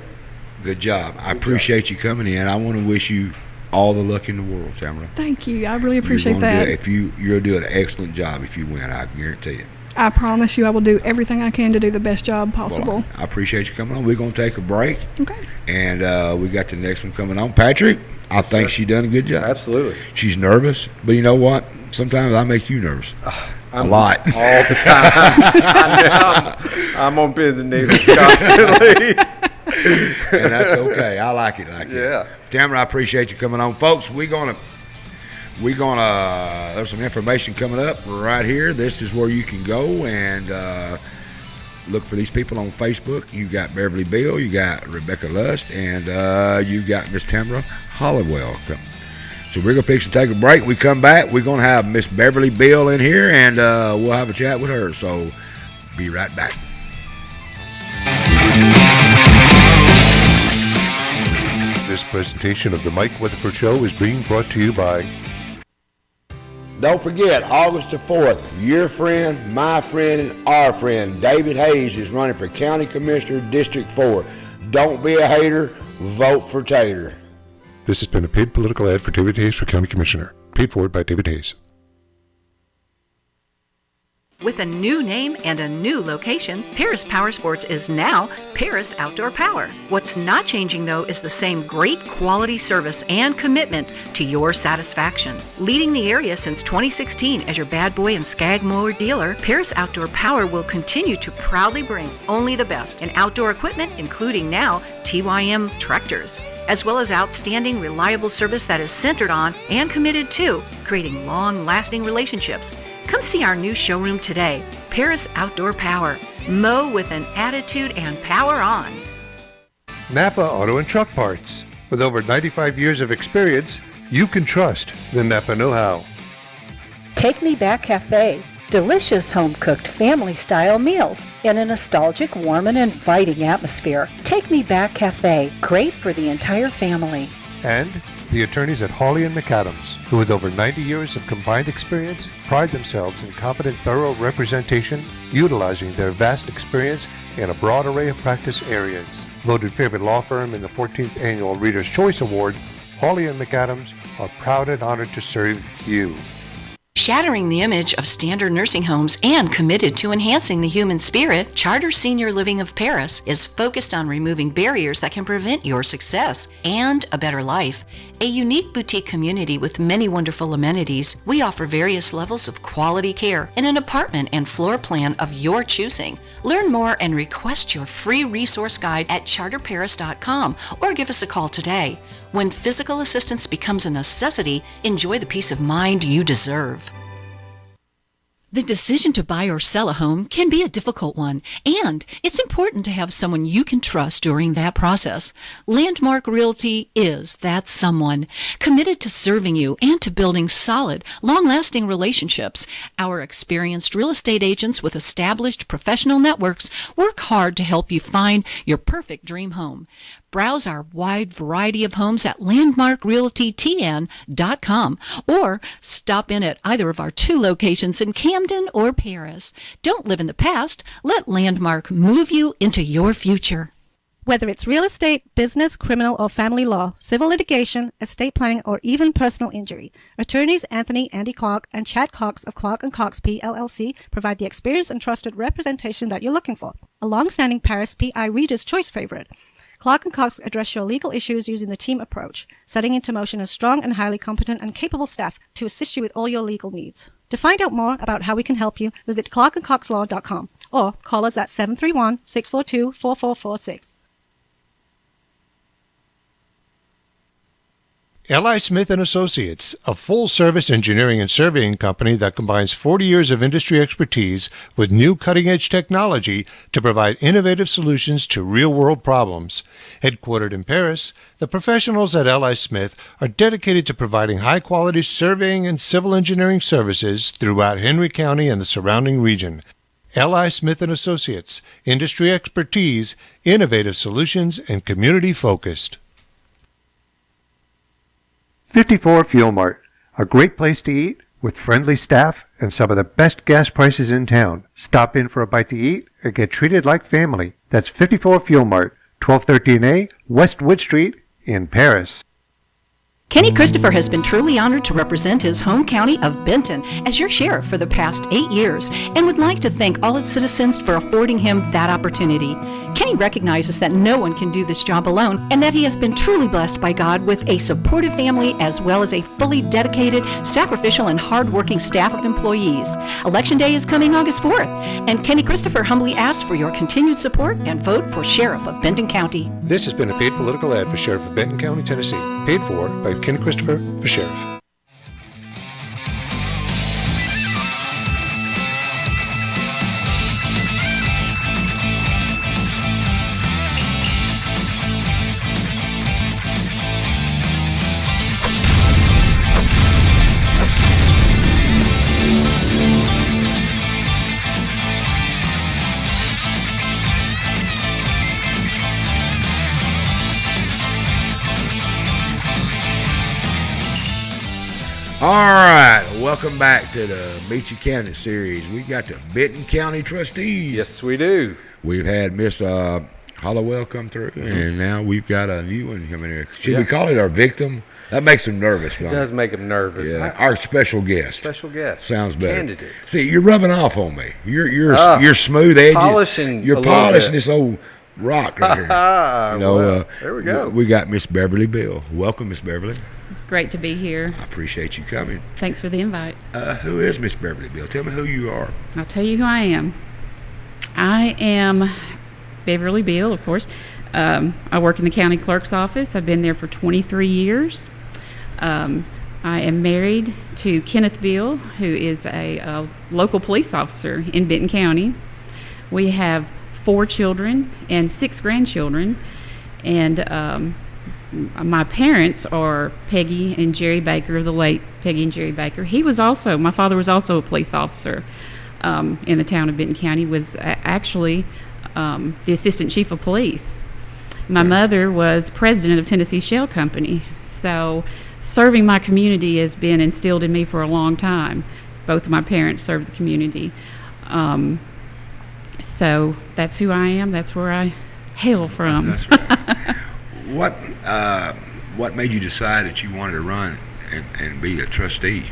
Good job. I appreciate you coming in. I want to wish you all the luck in the world, Tamara. Thank you. I really appreciate that. You'll do an excellent job if you win. I guarantee it. I promise you I will do everything I can to do the best job possible. Well, I appreciate you coming on. We're going to take a break. Okay. And we got the next one coming on. Patrick, I think she done a good job. Absolutely. She's nervous, but you know what? Sometimes I make you nervous. A lot. All the time. I'm on pins and needles constantly. And that's okay. I like it like that. Yeah. Tamara, I appreciate you coming on. Folks, we're gonna there's some information coming up right here. This is where you can go and look for these people on Facebook. You got Beverly Beal, you got Rebecca Lust, and you got Miss Tamara Hollowell coming. So we're gonna fix and take a break. We come back, we're gonna have Miss Beverly Beal in here, and we'll have a chat with her. So be right back. This presentation of the Mike Weatherford Show is being brought to you by... Don't forget, August the 4th, your friend, my friend, and our friend, David Hayes, is running for County Commissioner, District 4. Don't be a hater, vote for Tater. This has been a paid political ad for David Hayes for County Commissioner. Paid for by David Hayes. With a new name and a new location, Paris Power Sports is now Paris Outdoor Power. What's not changing, though, is the same great quality service and commitment to your satisfaction. Leading the area since 2016 as your bad boy and skag mower dealer, Paris Outdoor Power will continue to proudly bring only the best in outdoor equipment, including now TYM tractors, as well as outstanding, reliable service that is centered on and committed to creating long-lasting relationships. Come see our new showroom today, Paris Outdoor Power. Mow with an attitude and power on. Napa Auto and Truck Parts. With over 95 years of experience, you can trust the Napa know-how. Take Me Back Cafe. Delicious home-cooked family-style meals in a nostalgic, warm, and inviting atmosphere. Take Me Back Cafe. Great for the entire family. And the attorneys at Hawley & McAdams, who with over 90 years of combined experience, pride themselves in competent, thorough representation, utilizing their vast experience in a broad array of practice areas. Voted favorite law firm in the 14th Annual Reader's Choice Award, Hawley & McAdams are proud and honored to serve you. Shattering the image of standard nursing homes and committed to enhancing the human spirit, Charter Senior Living of Paris is focused on removing barriers that can prevent your success and a better life. A unique boutique community with many wonderful amenities, we offer various levels of quality care in an apartment and floor plan of your choosing. Learn more and request your free resource guide at charterparis.com or give us a call today. When physical assistance becomes a necessity, enjoy the peace of mind you deserve. The decision to buy or sell a home can be a difficult one, and it's important to have someone you can trust during that process. Landmark Realty is that someone, committed to serving you and to building solid, long-lasting relationships. Our experienced real estate agents with established professional networks work hard to help you find your perfect dream home. Browse our wide variety of homes at landmarkrealtytn.com or stop in at either of our 2 locations in Camden or Paris. Don't live in the past. Let Landmark move you into your future. Whether it's real estate, business, criminal, or family law, civil litigation, estate planning, or even personal injury, attorneys Andy Clark, and Chad Cox of Clark & Cox PLLC provide the experience and trusted representation that you're looking for. A long-standing Paris PI Reader's Choice favorite, Clark & Cox address your legal issues using the team approach, setting into motion a strong and highly competent and capable staff to assist you with all your legal needs. To find out more about how we can help you, visit clarkandcoxlaw.com or call us at 731-642-4446. L.I. Smith & Associates, a full-service engineering and surveying company that combines 40 years of industry expertise with new cutting-edge technology to provide innovative solutions to real-world problems. Headquartered in Paris, the professionals at L.I. Smith are dedicated to providing high-quality surveying and civil engineering services throughout Henry County and the surrounding region. L.I. Smith & Associates, industry expertise, innovative solutions, and community-focused. 54 Fuel Mart, a great place to eat with friendly staff and some of the best gas prices in town. Stop in for a bite to eat or get treated like family. That's 54 Fuel Mart, 1213A West Wood Street in Paris. Kenny Christopher has been truly honored to represent his home county of Benton as your sheriff for the past 8 years and would like to thank all its citizens for affording him that opportunity. Kenny recognizes that no one can do this job alone and that he has been truly blessed by God with a supportive family as well as a fully dedicated, sacrificial, and hard-working staff of employees. Election Day is coming August 4th, and Kenny Christopher humbly asks for your continued support and vote for Sheriff of Benton County. This has been a paid political ad for Sheriff of Benton County, Tennessee, paid for by Kenny Christopher for Sheriff. All right, welcome back to the Meet Your Candidate series. We got the Benton County Trustees. Yes, we do. We've had Miss Hollowell come through, and now we've got a new one coming here. Should we call it our victim? That makes them nervous. It does make them nervous. Yeah. Our special guest. Special guest. Sounds better. Candidate. See, you're rubbing off on me. You're smooth edges. Polishing. You're polishing this old rock right here. Well, there we go. We got Miss Beverly Bill. Welcome, Miss Beverly. It's great to be here. I appreciate you coming. Thanks for the invite. Who is Miss Beverly Bill? Tell me who you are. I'll tell you who I am. I am Beverly Bill, of course. I work in the county clerk's office. I've been there for 23 years. I am married to Kenneth Bill, who is a local police officer in Benton County. We have 4 children and 6 grandchildren, and my parents are Peggy and Jerry Baker, the late Peggy and Jerry Baker. My father was also a police officer in the town of Benton County, was actually the assistant chief of police. My mother was president of Tennessee Shell Company, so serving my community has been instilled in me for a long time. Both of my parents served the community. So that's who I am. That's where I hail from. That's right. What made you decide that you wanted to run and be a trustee?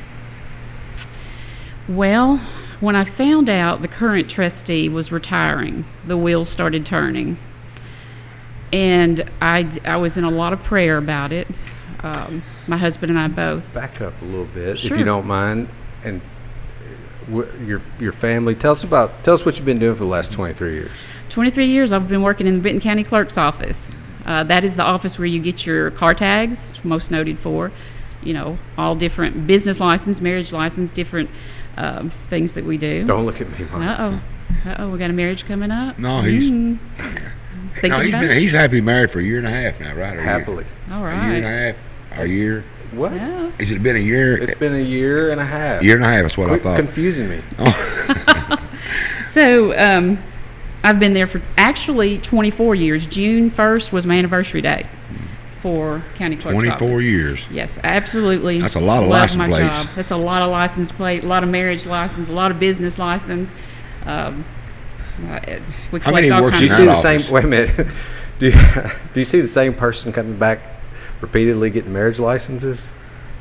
Well, when I found out the current trustee was retiring, the wheels started turning. And I was in a lot of prayer about it. My husband and I both. Back up a little bit, Sure. if you don't mind, and your family. Tell us what you've been doing for the last 23 years. 23 years I've been working in the Benton County Clerk's office. That is the office where you get your car tags, most noted for. all different business license, marriage license, different things that we do. Don't look at me, Mom. We got a marriage coming up. No, he's He's happily married for a year and a half now, right? Happily. all right. A year and a half. A year. What? Yeah. Has it been a year? It's been a year and a half. Year and a half. That's what Quit I thought. confusing me. So I've been there for actually 24 years. June 1st was my anniversary day for county clerk's 24 office. years. Yes, absolutely. That's a lot of love license my plates. job. That's a lot of license plate, a lot of marriage license, a lot of business license. We How many collect all works Do you kinds in see of the that same? Wait a minute. Do you see the same person coming back repeatedly getting marriage licenses?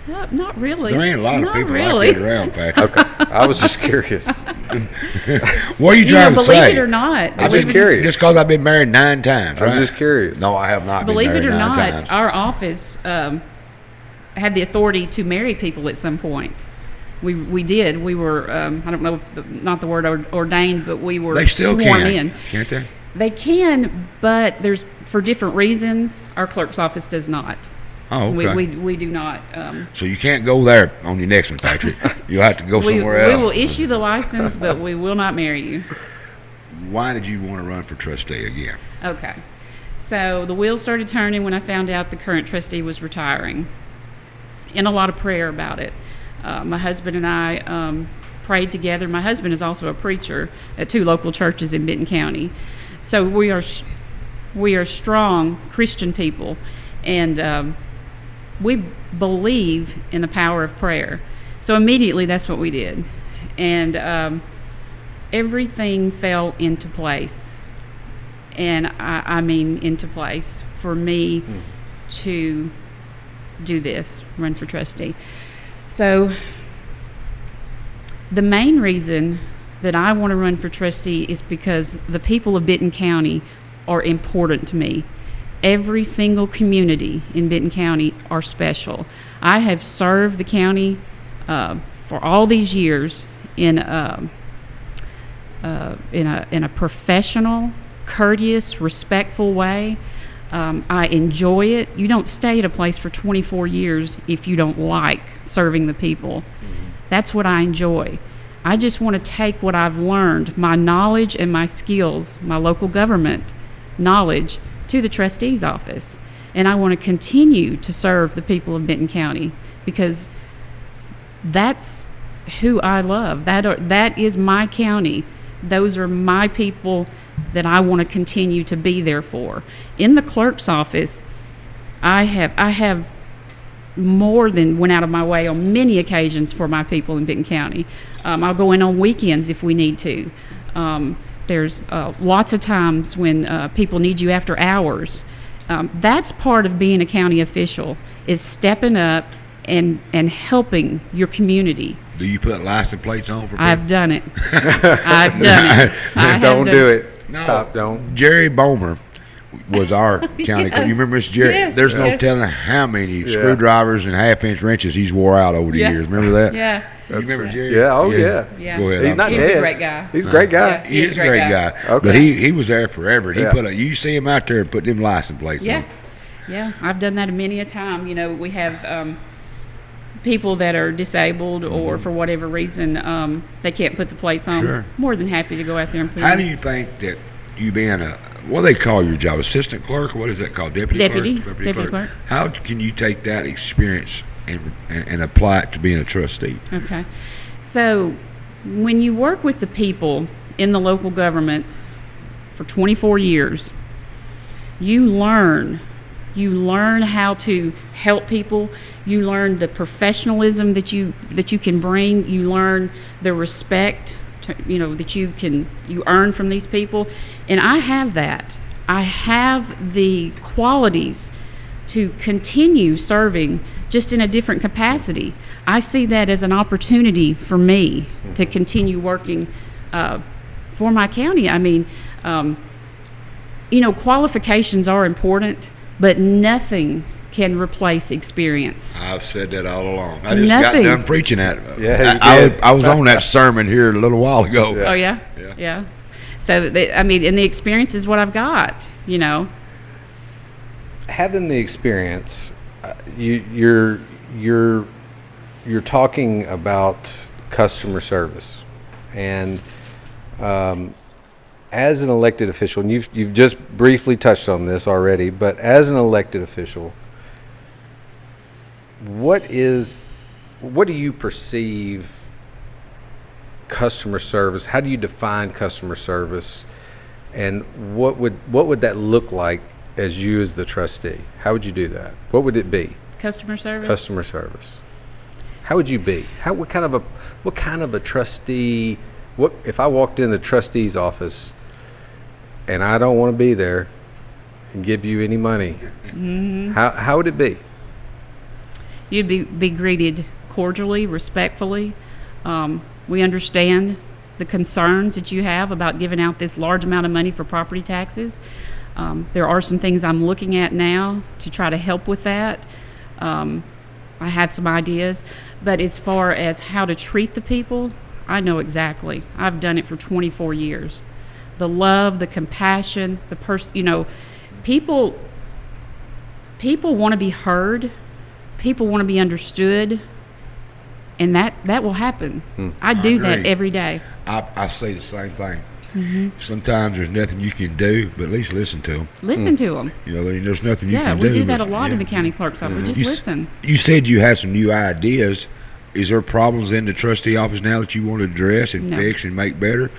Not really. There ain't a lot of Not people really. like that around, Patrick. Okay, I was just curious. What are you trying to believe say? it or not, I'm just curious. Just because I've been married 9 times, right? I'm just curious. No, I have not believe been it married or 9 not, times. our office had the authority to marry people at some point. We did. We were, I don't know if not the word ordained, but we were They still sworn can, in. can't they? They can, but there's for different reasons. Our clerk's office does not. Oh, okay. We do not. So you can't go there on your next one, Patrick. You'll have to go We somewhere else. will issue the license, but we will not marry you. Why did you want to run for trustee again? Okay. So the wheels started turning when I found out the current trustee was retiring, and a lot of prayer about it. My husband and I prayed together. My husband is also a preacher at 2 local churches in Benton County. So we are strong Christian people, and we believe in the power of prayer. So immediately that's what we did. And everything fell into place. And I mean into place for me to do this, run for trustee. So the main reason that I want to run for trustee is because the people of Benton County are important to me. Every single community in Benton County are special. I have served the county for all these years in a professional, courteous, respectful way. I enjoy it. You don't stay at a place for 24 years if you don't like serving the people. That's what I enjoy. I just want to take what I've learned, my knowledge and my skills, my local government knowledge, to the trustee's office. And I want to continue to serve the people of Benton County because that's who I love. That is my county. Those are my people that I want to continue to be there for. In the clerk's office, I have more than went out of my way on many occasions for my people in Benton County. I'll go in on weekends if we need to. There's lots of times when people need you after hours. That's part of being a county official, is stepping up and helping your community. Do you put license plates on for people? I've done it. I've done it. Don't do it. Stop, don't. Jerry Bomer was our county clerk. You remember Mr. Jerry? Yes, There's no yes. telling how many screwdrivers and half-inch wrenches he's wore out over the Yeah. years. Remember that? Yeah. You remember Jerry? Yeah, oh yeah. Yeah. Go ahead. He's I'm not sorry. He's a dead. great guy. He's a great guy. Yeah. He is a great guy. Okay. But he was there forever. He Yeah. you see him out there putting them license plates Yeah. on. Yeah, I've done that many a time. You know, we have people that are disabled or for whatever reason they can't put the plates on. Sure. More than happy to go out there and put How them. do you think that you being what do they call your job? Assistant clerk? Or what is that called? Deputy clerk? How can you take that experience and apply it to being a trustee? Okay. So when you work with the people in the local government for 24 years, you learn how to help people. You learn the professionalism that you can bring. You learn the respect that you earn from these people. And I have that. I have the qualities to continue serving just in a different capacity. I see that as an opportunity for me to continue working for my county. I mean, qualifications are important, but nothing can replace experience. I've said that all along. I just Nothing. got done preaching that. Yeah, you I did. was on that sermon here a little while ago. Oh yeah, yeah. So and the experience is what I've got. You know. Having the experience, you're you're talking about customer service, and as an elected official, and you've just briefly touched on this already, but as an elected official, what do you perceive customer service? How do you define customer service, and what would that look like as you as the trustee? How would you do that? What would it be? Customer service. Customer service. How would you be? What kind of a trustee? What if I walked in the trustee's office and I don't want to be there and give you any money? Mm-hmm. How would it be? You'd be greeted cordially, respectfully. We understand the concerns that you have about giving out this large amount of money for property taxes. There are some things I'm looking at now to try to help with that. I have some ideas, but as far as how to treat the people, I know exactly. I've done it for 24 years. The love, the compassion, the people want to be heard. People want to be understood, and that will happen. I do that every day. I say the same thing. Mm-hmm. Sometimes there's nothing you can do, but at least listen to them. Listen to them. There's nothing you can do. Yeah, we do that a lot in the county clerk's office. We just listen. You said you had some new ideas. Is there problems in the trustee office now that you want to address and fix and make better?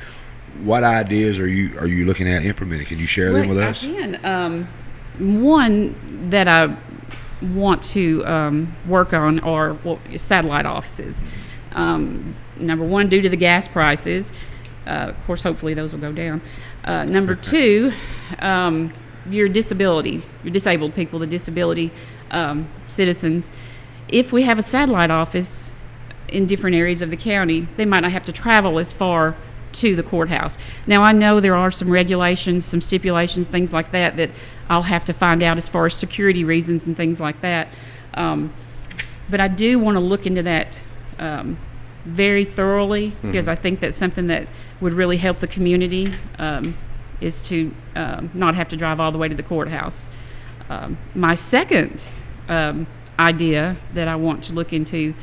What ideas are you looking at implementing? Can you share them with us? I can. One that I want to work on are satellite offices. Number one, due to the gas prices, of course, hopefully those will go down. Number two, your disabled people, the disability citizens. If we have a satellite office in different areas of the county, they might not have to travel as far to the courthouse. Now, I know there are some regulations, some stipulations, things like that I'll have to find out as far as security reasons and things like that. But I do want to look into that very thoroughly, because I think that's something that would really help the community, is to not have to drive all the way to the courthouse. My second idea that I want to look into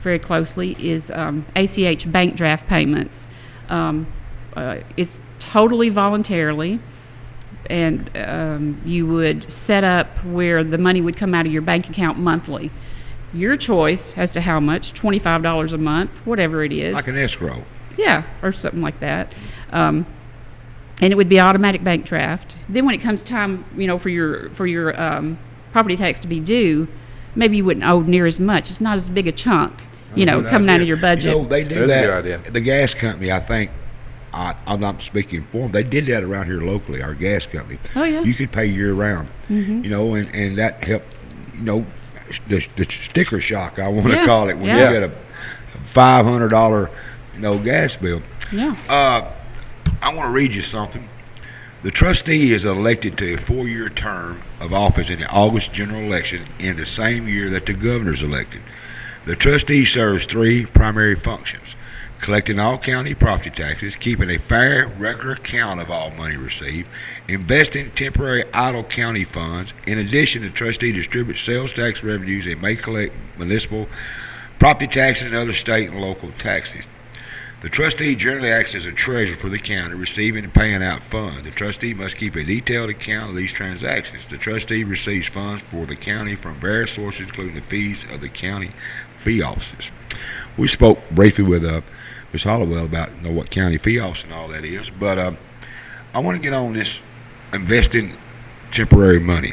very closely is ACH bank draft payments. It's totally voluntarily, and you would set up where the money would come out of your bank account monthly. Your choice as to how much, $25 a month, whatever it is. Like an escrow. Yeah, or something like that. And it would be automatic bank draft. Then when it comes time, for your property tax to be due, maybe you wouldn't owe near as much. It's not as big a chunk, coming out of your budget. They do That's that. a good idea. The gas company, I think, I'm not speaking for them. They did that around here locally, our gas company. Oh, yeah. You could pay year round, and that helped, the sticker shock, I want to call it, when you get a $500, gas bill. Yeah. I want to read you something. The trustee is elected to a 4-year term of office in the August general election in the same year that the governor is elected. The trustee serves 3 primary functions: collecting all county property taxes, keeping a fair record account of all money received, investing temporary idle county funds. In addition, the trustee distributes sales tax revenues and may collect municipal property taxes and other state and local taxes. The trustee generally acts as a treasurer for the county, receiving and paying out funds. The trustee must keep a detailed account of these transactions. The trustee receives funds for the county from various sources, including the fees of the county fee offices. We spoke briefly with Ms. Hollowell about what county fee office and all that is, but I want to get on this investing temporary money.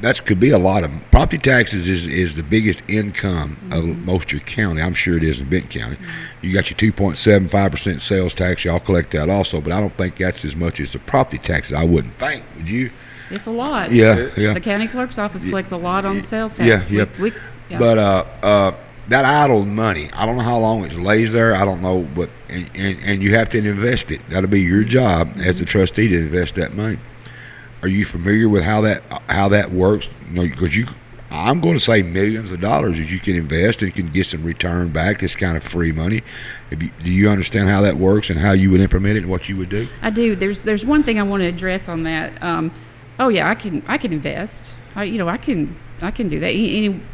That could be a lot of property taxes is the biggest income of most of your county. I'm sure it is in Benton County. You got your 2.75% sales tax. Y'all collect that also, but I don't think that's as much as the property taxes. I wouldn't think. Would you? It's a lot. Yeah. The county clerk's office collects a lot on sales tax. Yeah. But that idle money, I don't know how long it lays there. I don't know, but and you have to invest it. That'll be your job as the trustee to invest that money. Are you familiar with how that works? Because I'm going to say millions of dollars that you can invest and can get some return back. This kind of free money. Do you understand how that works and how you would implement it and what you would do? I do. There's one thing I want to address on that. Oh yeah, I can invest. I can do that.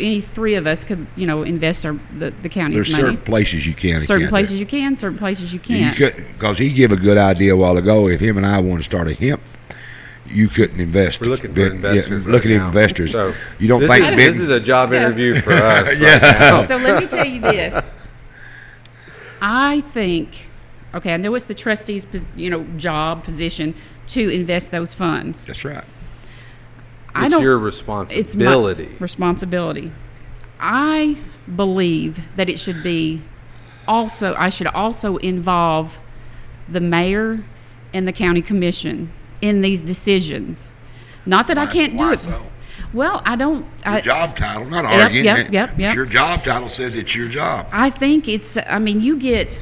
Any three of us could, invest the county's There's money. certain places you can. Certain places you can, certain places you can't. Because he gave a good idea a while ago. If him and I want to start a hemp, you couldn't invest. We're looking for investors. Looking right at now. investors. So you don't this think is, Benton- this is a job interview for us Yeah. right now. So let me tell you this. I think, I know it's the trustee's, job position to invest those funds. That's right. It's your responsibility. It's my responsibility. I believe that it should be I should also involve the mayor and the county commission in these decisions. Not that I can't do Why it. so? Well, I don't. Your job title, not arguing. Yep. Your job title says it's your job. I think you get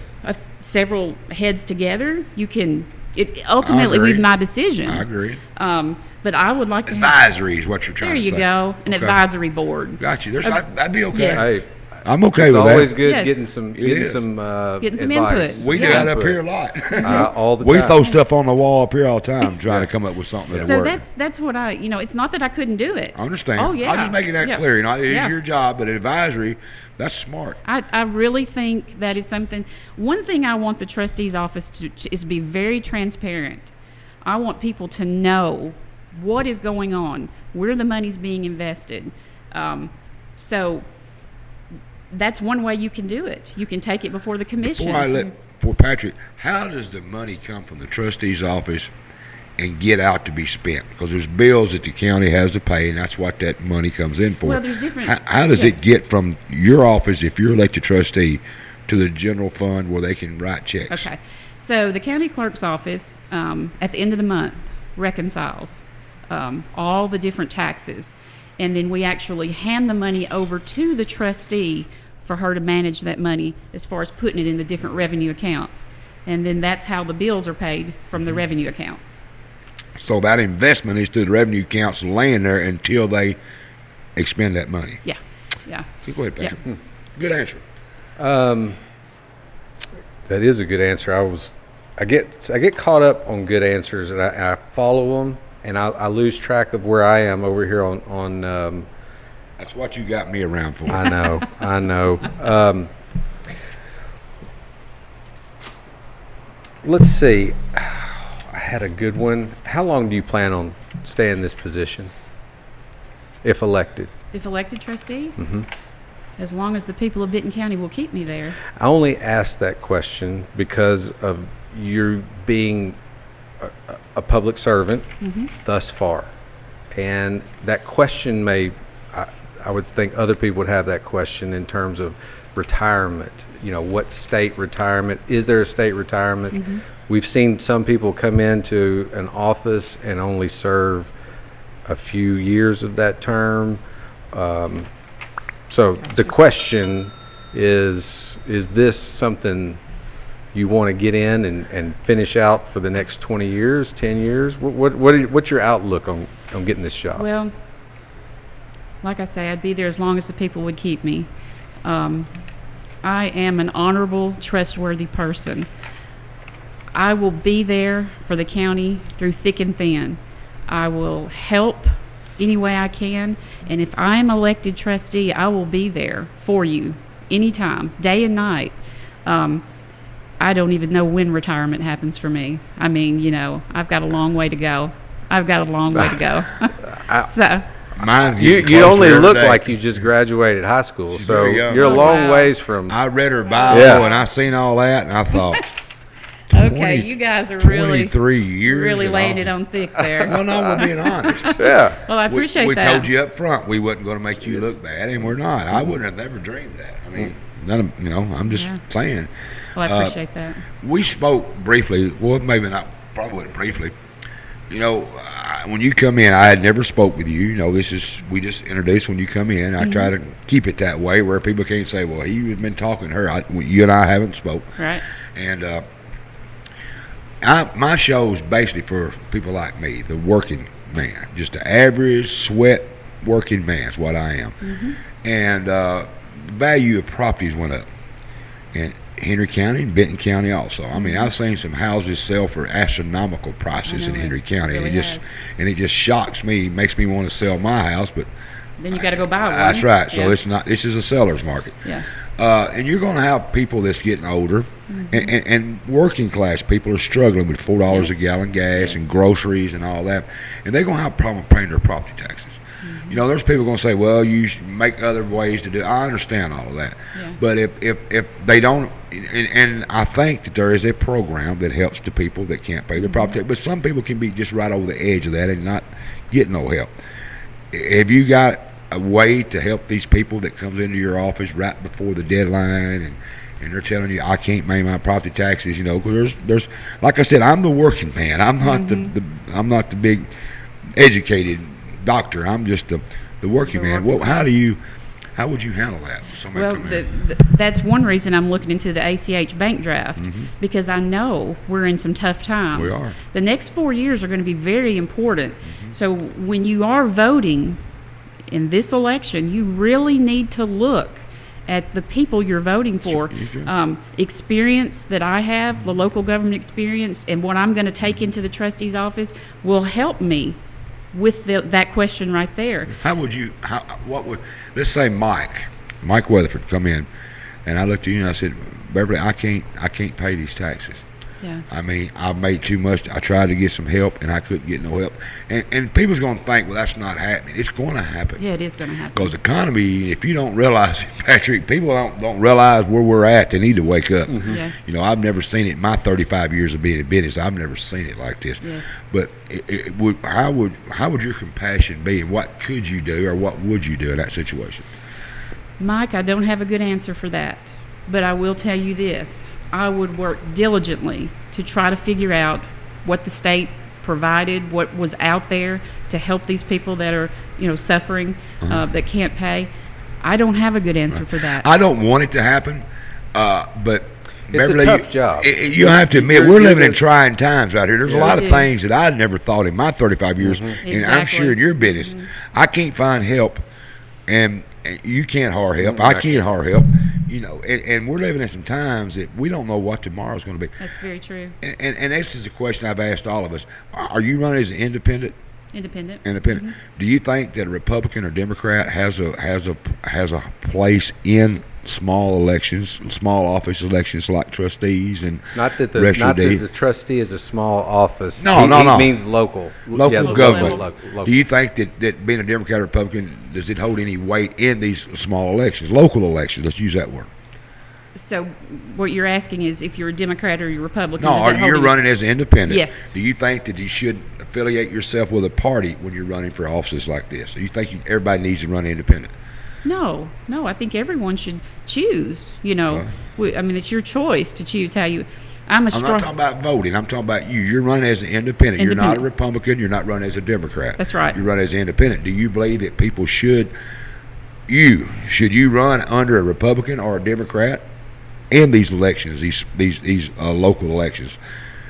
several heads together. It ultimately I agree. would be my decision. I agree. But I would like to have. Advisory is what you're trying There to say. you go. An Okay. advisory board. Got you. That'd be okay. Yes. Hey, I'm okay it's with always that. good Yes. getting some is. advice. We do Yeah. that up here a lot. All the We time. throw stuff on the wall up here all the time, trying to come up with something that'll So work. that's what it's not that I couldn't do it. I understand. Oh yeah. I'm just making that Yeah. clear. It is Yeah. your job, but advisory, that's smart. I really think that is something. One thing I want the trustee's office is to be very transparent. I want people to know what is going on, where the money's being invested. So that's one way you can do it. You can take it before the commission. Before Patrick, how does the money come from the trustee's office and get out to be spent? Because there's bills that the county has to pay, and that's what that money comes in for. Well, there's different. How does it get from your office, if you're elected trustee, to the general fund where they can write checks? Okay. So the county clerk's office, at the end of the month, reconciles all the different taxes. And then we actually hand the money over to the trustee for her to manage that money as far as putting it in the different revenue accounts. And then that's how the bills are paid from the revenue accounts. So that investment is to the revenue accounts laying there until they expend that money. Yeah. So go ahead, Patrick. Good answer. That is a good answer. I get caught up on good answers, and I follow them, and I lose track of where I am over here on That's what you got me around for. I know. Let's see. I had a good one. How long do you plan on staying in this position, if elected? If elected trustee, as long as the people of Benton County will keep me there. I only asked that question because of you being a public servant thus far. And that question I would think other people would have that question in terms of retirement. What state retirement? Is there a state retirement? We've seen some people come into an office and only serve a few years of that term. So the question is this something you want to get in and finish out for the next 20 years, 10 years? What's your outlook on getting this job? Well, like I say, I'd be there as long as the people would keep me. I am an honorable, trustworthy person. I will be there for the county through thick and thin. I will help any way I can, and if I am elected trustee, I will be there for you anytime, day and night. I don't even know when retirement happens for me. I mean, I've got a long way to go. So You only look like you just graduated high school, so very young. you're a Oh, long wow. ways from. I read her Bible Yeah. and I seen all that, and I thought, okay, you guys are really 23 years. really and laying all. it on thick there. Well, no, we're being honest. Yeah. Well, I appreciate we that. told you up front we wasn't going to make you look bad, and we're not. I wouldn't have never dreamed that. I mean, I'm just Yeah. saying. Well, I appreciate that. We spoke briefly. Well, maybe not. Probably wasn't briefly. When you come in, I had never spoke with you. We just introduced when you come in. I try to keep it that way where people can't say, well, he's been talking to her. You and I haven't spoke. Right. And my show is basically for people like me, the working man, just the average sweat working man is what I am. And the value of properties went up. And Henry County and Benton County also. I mean, I've seen some houses sell for astronomical prices in Henry County, really and it just shocks me, makes me want to sell my house, but then you got to go buy one. that's right. So this is a seller's market. Yeah. And you're going to have people that's getting older, and working class people are struggling with $4 a gallon gas and groceries and all that, and they're going to have a problem paying their property taxes. You know, there's people going to say, well, you should make other ways to do it. I understand all of that. Yeah. But if they don't, and I think that there is a program that helps the people that can't pay their property tax, but some people can be just right over the edge of that and not get no help. Have you got a way to help these people that comes into your office right before the deadline and they're telling you, I can't pay my property taxes, you know, because there's like I said, I'm the working man. I'm not I'm not the big educated doctor. I'm just the working man. Well, how would you handle that? Well, that's one reason I'm looking into the ACH bank draft, because I know we're in some tough times. We are. The next 4 years are going to be very important. So when you are voting in this election, you really need to look at the people you're voting for. Experience that I have, the local government experience, and what I'm going to take into the trustee's office will help me with that question right there. Let's say Mike Weatherford come in, and I looked at you and I said, Beverly, I can't pay these taxes. Yeah. I mean, I've made too much. I tried to get some help, and I couldn't get no help. And people's going to think, well, that's not happening. It's going to happen. Yeah, it is going to happen. Because the economy, if you don't realize it, Patrick, people don't realize where we're at. They need to wake up. Yeah. You know, I've never seen it in my 35 years of being in business. I've never seen it like this. Yes. But how would your compassion be, and what could you do, or what would you do in that situation? Mike, I don't have a good answer for that. But I will tell you this. I would work diligently to try to figure out what the state provided, what was out there to help these people that are, suffering, that can't pay. I don't have a good answer for that. I don't want it to happen, but it's Beverly, a tough job. You have to admit, we're living in trying times out here. There's a lot of things that I never thought in my 35 years, and I'm sure in your business, I can't find help, and you can't hire help. I can't hire help. And we're living in some times that we don't know what tomorrow's going to be. That's very true. And this is a question I've asked all of us. Are you running as an independent? Independent. Do you think that a Republican or Democrat has a place in small elections, small office elections like trustees and not that the trustee is a small office. No. He means local government. Local. Do you think that being a Democrat or Republican, does it hold any weight in these small elections, local elections? Let's use that word. So what you're asking is if you're a Democrat or you're Republican. No, you're running as an independent. Yes. Do you think that you should affiliate yourself with a party when you're running for offices like this? Do you think everybody needs to run independent? No. I think everyone should choose. It's your choice to choose how you. I'm not talking about voting. I'm talking about you. You're running as an independent. You're not a Republican. You're not running as a Democrat. That's right. You run as an independent. Do you believe that people should you run under a Republican or a Democrat in these elections, these local elections?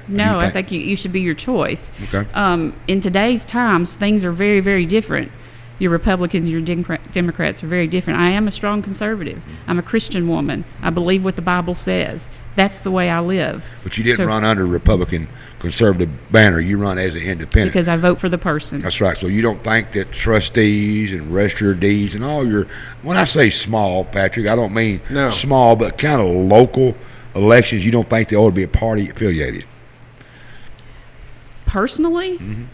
No, I think you should be your choice. Okay. In today's times, things are very, very different. Your Republicans, your Democrats are very different. I am a strong conservative. I'm a Christian woman. I believe what the Bible says. That's the way I live. But you didn't run under a Republican conservative banner. You run as an independent. Because I vote for the person. That's right. So you don't think that trustees and register of deeds and all when I say small, Patrick, I don't mean small, but kind of local elections, you don't think they ought to be a party affiliated? Personally?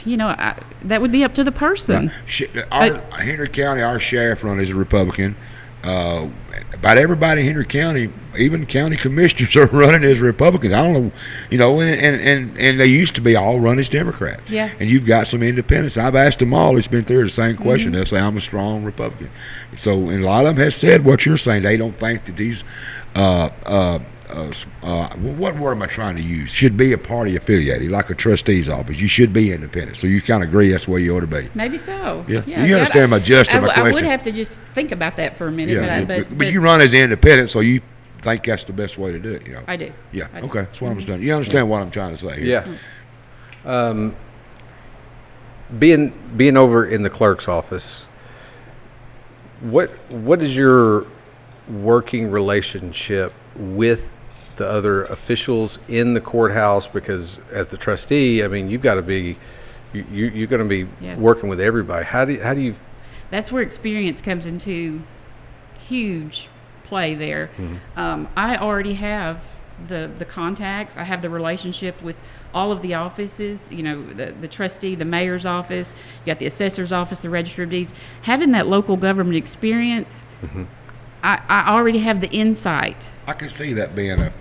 That would be up to the person. Right. Henry County, our sheriff run as a Republican. About everybody in Henry County, even county commissioners, are running as Republicans. I don't know, and they used to be all run as Democrats. Yeah. And you've got some independents. I've asked them all. It's been through the same question. They'll say, I'm a strong Republican. So, and a lot of them have said what you're saying. They don't think that these what word am I trying to use? Should be a party affiliated, like a trustee's office. You should be independent. So you kind of agree that's where you ought to be. Maybe so. Yeah. You understand my question, my question. I would have to just think about that for a minute. Yeah. But you run as independent, so you think that's the best way to do it. I do. Yeah. Okay. That's what I'm saying. You understand what I'm trying to say here. Yeah. Being over in the clerk's office, what is your working relationship with the other officials in the courthouse? Because as the trustee, I mean, you've got to be, you're going to be Yes. working with everybody. How do you? That's where experience comes into huge play there. I already have the contacts. I have the relationship with all of the offices, the trustee, the mayor's office, you got the assessor's office, the register of deeds. Having that local government experience, I already have the insight. I can see that being a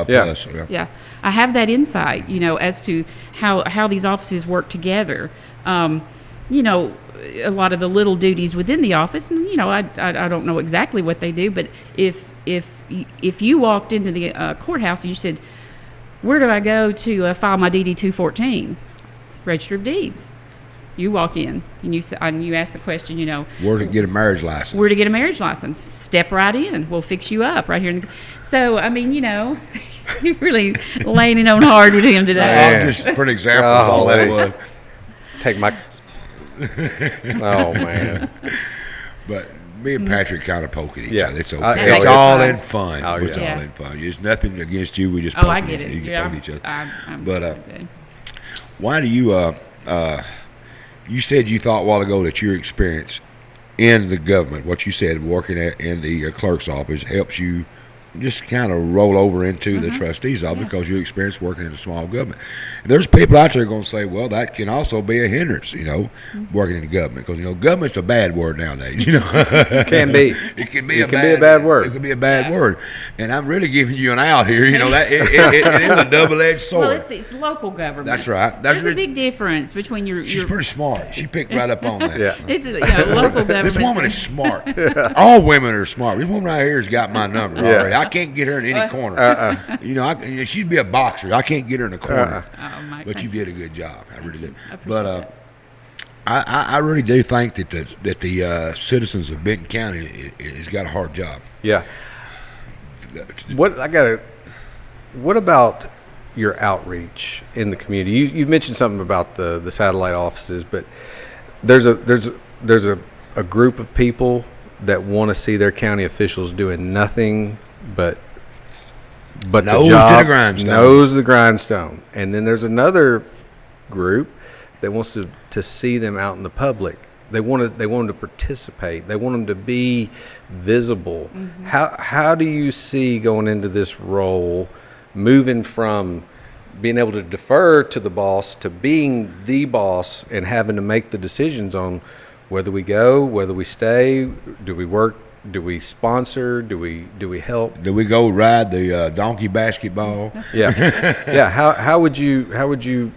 Yeah. plus. Yeah, I have that insight, as to how these offices work together. A lot of the little duties within the office, and I don't know exactly what they do, but if you walked into the courthouse and you said, "Where do I go to file my DD 214?" Register of Deeds. You walk in and you ask the question, Where to get a marriage license? where to get a marriage license. Step right in. We'll fix you up right here. So, I mean, you're really laying it on hard with him today. Just for an example, is all that was. Take my. Oh man. But me and Patrick kind of poke at each Yeah. other. It's okay. Yeah, It's it's all fun. in fun. Oh, It's yeah. all in fun. It's nothing against you. We just Oh, poke I at get it. each- Yeah, poke each other. I'm But, good. Why do you you said you thought a while ago that your experience in the government, what you said, working in the clerk's office, helps you just kind of roll over into the trustee's office because you experience working in a small government. And there's people out there going to say, well, that can also be a hindrance, working in the government, because government's a bad word nowadays. Can be. It can be It can be a bad word. It can be a bad word, and I'm really giving you an out here. That it is a double-edged sword. Well, it's local government. That's right. There's a big difference between She's pretty smart. She picked right up on that. Yeah. It's local government. This woman is smart. All women are smart. This woman right here has got my number Yeah. already. I can't get her in any corner. She'd be a boxer. I can't get her in a corner. Oh, Mike, But you thank did a good job. I really did. I appreciate But I really do think that the citizens of Benton County has got a hard job. Yeah. What about your outreach in the community? You mentioned something about the satellite offices, but there's a group of people that want to see their county officials doing nothing but Nose the job, to the grindstone. nose to the grindstone. And then there's another group that wants to see them out in the public. They want them to participate. They want them to be visible. How do you see going into this role, moving from being able to defer to the boss to being the boss and having to make the decisions on whether we go, whether we stay, do we work, do we sponsor, do we help? Do we go ride the donkey basketball? Yeah. How would you?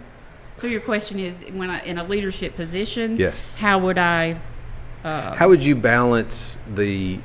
So your question is, when I in a leadership position, Yes. how would I? How would you balance the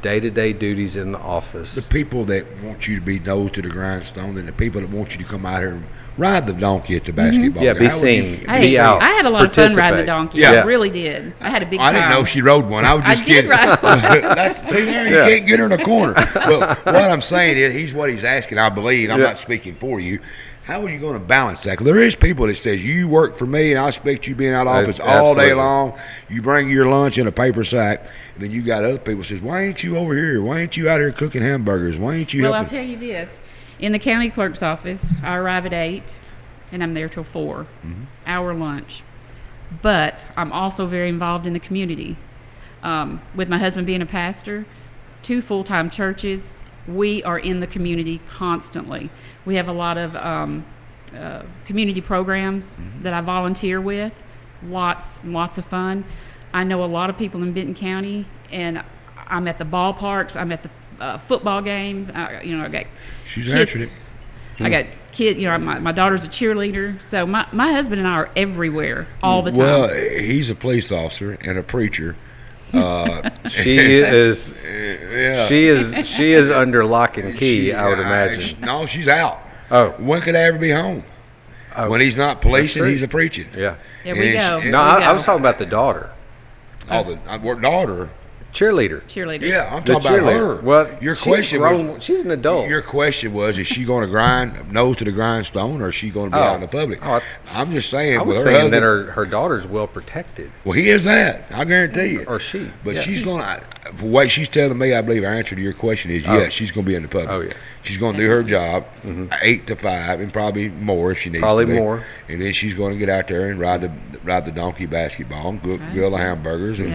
day-to-day duties in the The office? people that want you to be nose to the grindstone, and the people that want you to come out here and ride the donkey at the basketball Yeah, game. be How would you- seen. I Be out. had a lot of fun riding the participate. donkey. Yeah. I really did. I had a big I time. didn't know she rode one. I was I just did kidding. ride one. See there, you Yeah. can't get her in a corner. But what I'm saying is, he's asking. I believe I'm Yeah. not speaking for you. How are you going to balance that? 'Cause there is people that says you work for me, and I expect you being out of office all day Absolutely. long. You bring your lunch in a paper sack, and then you got other people that says, "Why ain't you over here? Why ain't you out here cooking hamburgers? Why ain't you?" Well, I'll helping?" tell you this. In the county clerk's office, I arrive at 8, and I'm there till 4, hour lunch. But I'm also very involved in the community. With my husband being a pastor, 2 full-time churches, we are in the community constantly. We have a lot of community programs that I volunteer with. Lots of fun. I know a lot of people in Benton County, and I'm at the ballparks. I'm at the football games. I got She's kids. answered it. I got kid. My daughter's a cheerleader. So my husband and I are everywhere all the time. Well, he's a police officer and a preacher. She is. Yeah. She is under lock and key. I would imagine. No, she's out. Oh. When could I ever be home? When he's not policing, true. he's a preaching. Yeah. There we go. No, I was talking about the daughter. Oh, the daughter. Cheerleader. Yeah, I'm The talking about cheerleader. her. Well, your she's question grown, was, she's an adult. Your question was, is she going to grind nose to the grindstone, or is she going to be out in the public? I'm just saying. I was with thinking that husband, her daughter's well protected. Well, he is that. I guarantee you. Or she. But Yes. she's going to, the way she's telling me, I believe our answer to your question is yes, she's going to be in the public. Oh, yeah. She's going to do her job 8 to 5 and probably more if she needs Probably to be. more. And then she's going to get out there and ride the donkey basketball and grill the hamburgers and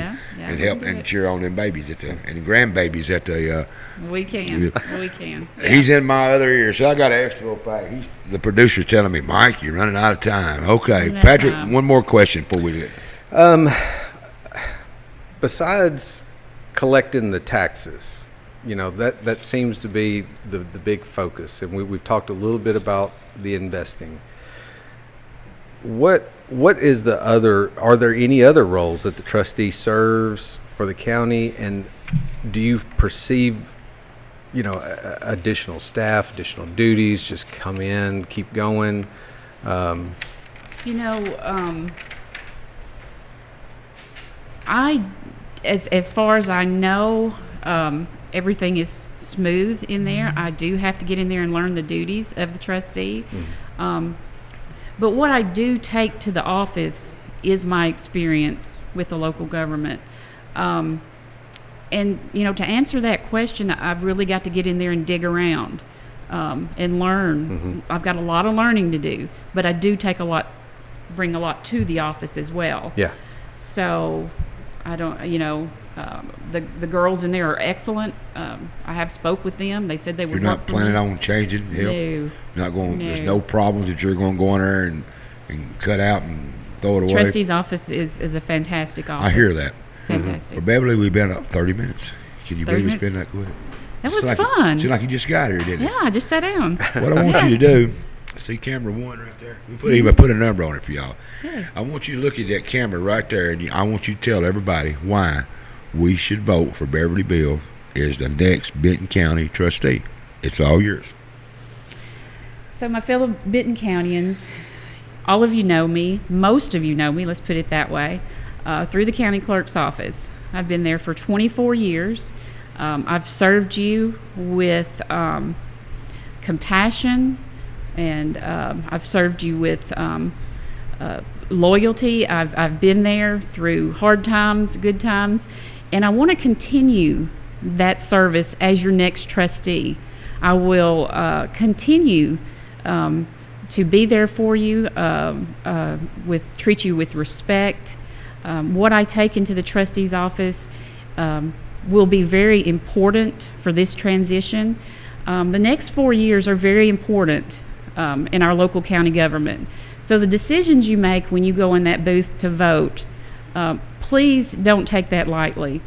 help and cheer on them babies and grandbabies at the. We can. He's in my other ear, so I got to ask you back. The producer's telling me, Mike, you're running out of time. Okay, Patrick, one more question before we do it. Besides collecting the taxes, that seems to be the big focus, and we've talked a little bit about the investing. What is the other? Are there any other roles that the trustee serves for the county, and do you perceive, additional staff, additional duties, just come in, keep going? As far as I know, everything is smooth in there. I do have to get in there and learn the duties of the trustee. But what I do take to the office is my experience with the local government. And, to answer that question, I've really got to get in there and dig around and learn. I've got a lot of learning to do, but I do bring a lot to the office as well. Yeah. So I don't, the girls in there are excellent. I have spoke with them. They said they would. You're work not for planning me. on changing? No. Not going. No. There's no problems that you're going to go in there and cut out and throw it away. Trustee's office is a fantastic office. I hear that. Fantastic. Well, Beverly, we've been up 30 minutes. Can you 30 believe it's been minutes? that quick? That was Seemed like fun. Seemed like you just got here, didn't it? Yeah, I just sat down. What I want you to do, see camera 1 right there? We put a number on it for y'all. Yeah. I want you to look at that camera right there, and I want you to tell everybody why we should vote for Beverly Bill as the next Benton County trustee. It's all yours. So my fellow Benton Countyans, all of you know me. Most of you know me, let's put it that way, through the county clerk's office. I've been there for 24 years. I've served you with compassion, and I've served you with loyalty. I've been there through hard times, good times, and I want to continue that service as your next trustee. I will continue to be there for you, treat you with respect. What I take into the trustee's office will be very important for this transition. The next 4 years are very important in our local county government. So the decisions you make when you go in that booth to vote, please don't take that lightly.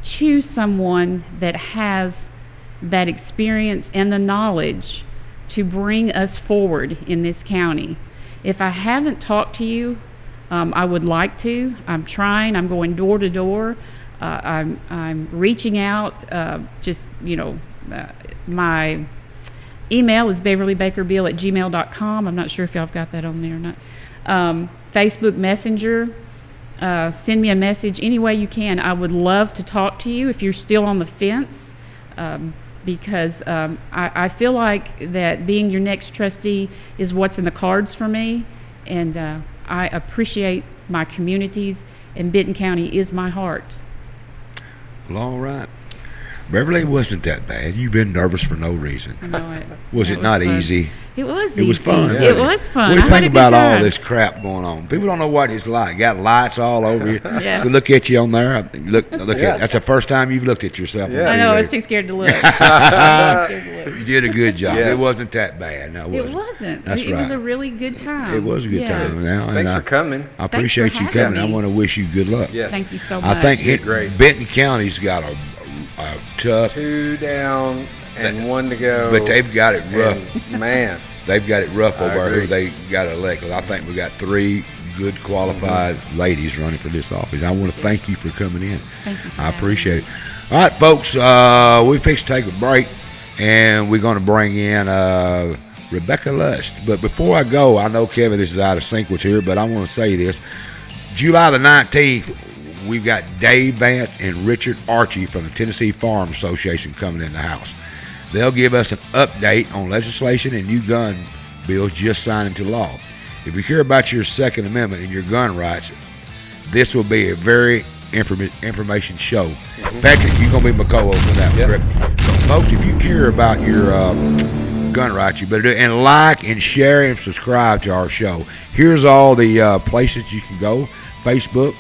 Choose someone that has that experience and the knowledge to bring us forward in this county. If I haven't talked to you, I would like to. I'm trying. I'm going door to door. I'm reaching out. My email is beverlybakerbill@gmail.com. I'm not sure if y'all have got that on there or not. Facebook Messenger. Send me a message any way you can. I would love to talk to you if you're still on the fence, because I feel like that being your next trustee is what's in the cards for me, and I appreciate my communities, and Benton County is my heart. Well, all right. Beverly, wasn't that bad. You've been nervous for no reason. I know it. Was it not fun. easy? It was It easy. was fun. It was fun. What do you I had think a good about time. all this crap going on? People don't know what it's like. Got lights all over you. Yeah. So look at you on there. Look Yeah. at. That's the first time you've looked at yourself. Yeah. I know, I was too scared to look. I was too scared to look. You did a good job. Yes. It wasn't that bad. No, It wasn't. That's It was right. a really good time. It was a good Yeah. time. Now, Thanks and for coming. I appreciate you having coming. I me. want to wish you good luck. Yes. Thank you so much. I think did great. Benton County's got a tough, 2 down and 1 to go. but they've got it rough. And, man, They've got it rough I over agree. who they got elected. I think we got 3 good qualified ladies running for this office. I want to thank you for coming in. Thank you for I having appreciate me. it. All right, folks, we fixed to take a break, and we're going to bring in Rebecca Lust. But before I go, I know, Kevin, this is out of sync with here, but I want to say this. July the 19th, we've got Dave Vance and Richard Archie from the Tennessee Farm Association coming in the house. They'll give us an update on legislation and new gun bills just signed into law. If you care about your Second Amendment and your gun rights, this will be a very information show. Patrick, you're going to be McCullough for that, correct? So, folks, if you care about your gun rights, you better do it. And like and share and subscribe to our show. Here's all the places you can go. Facebook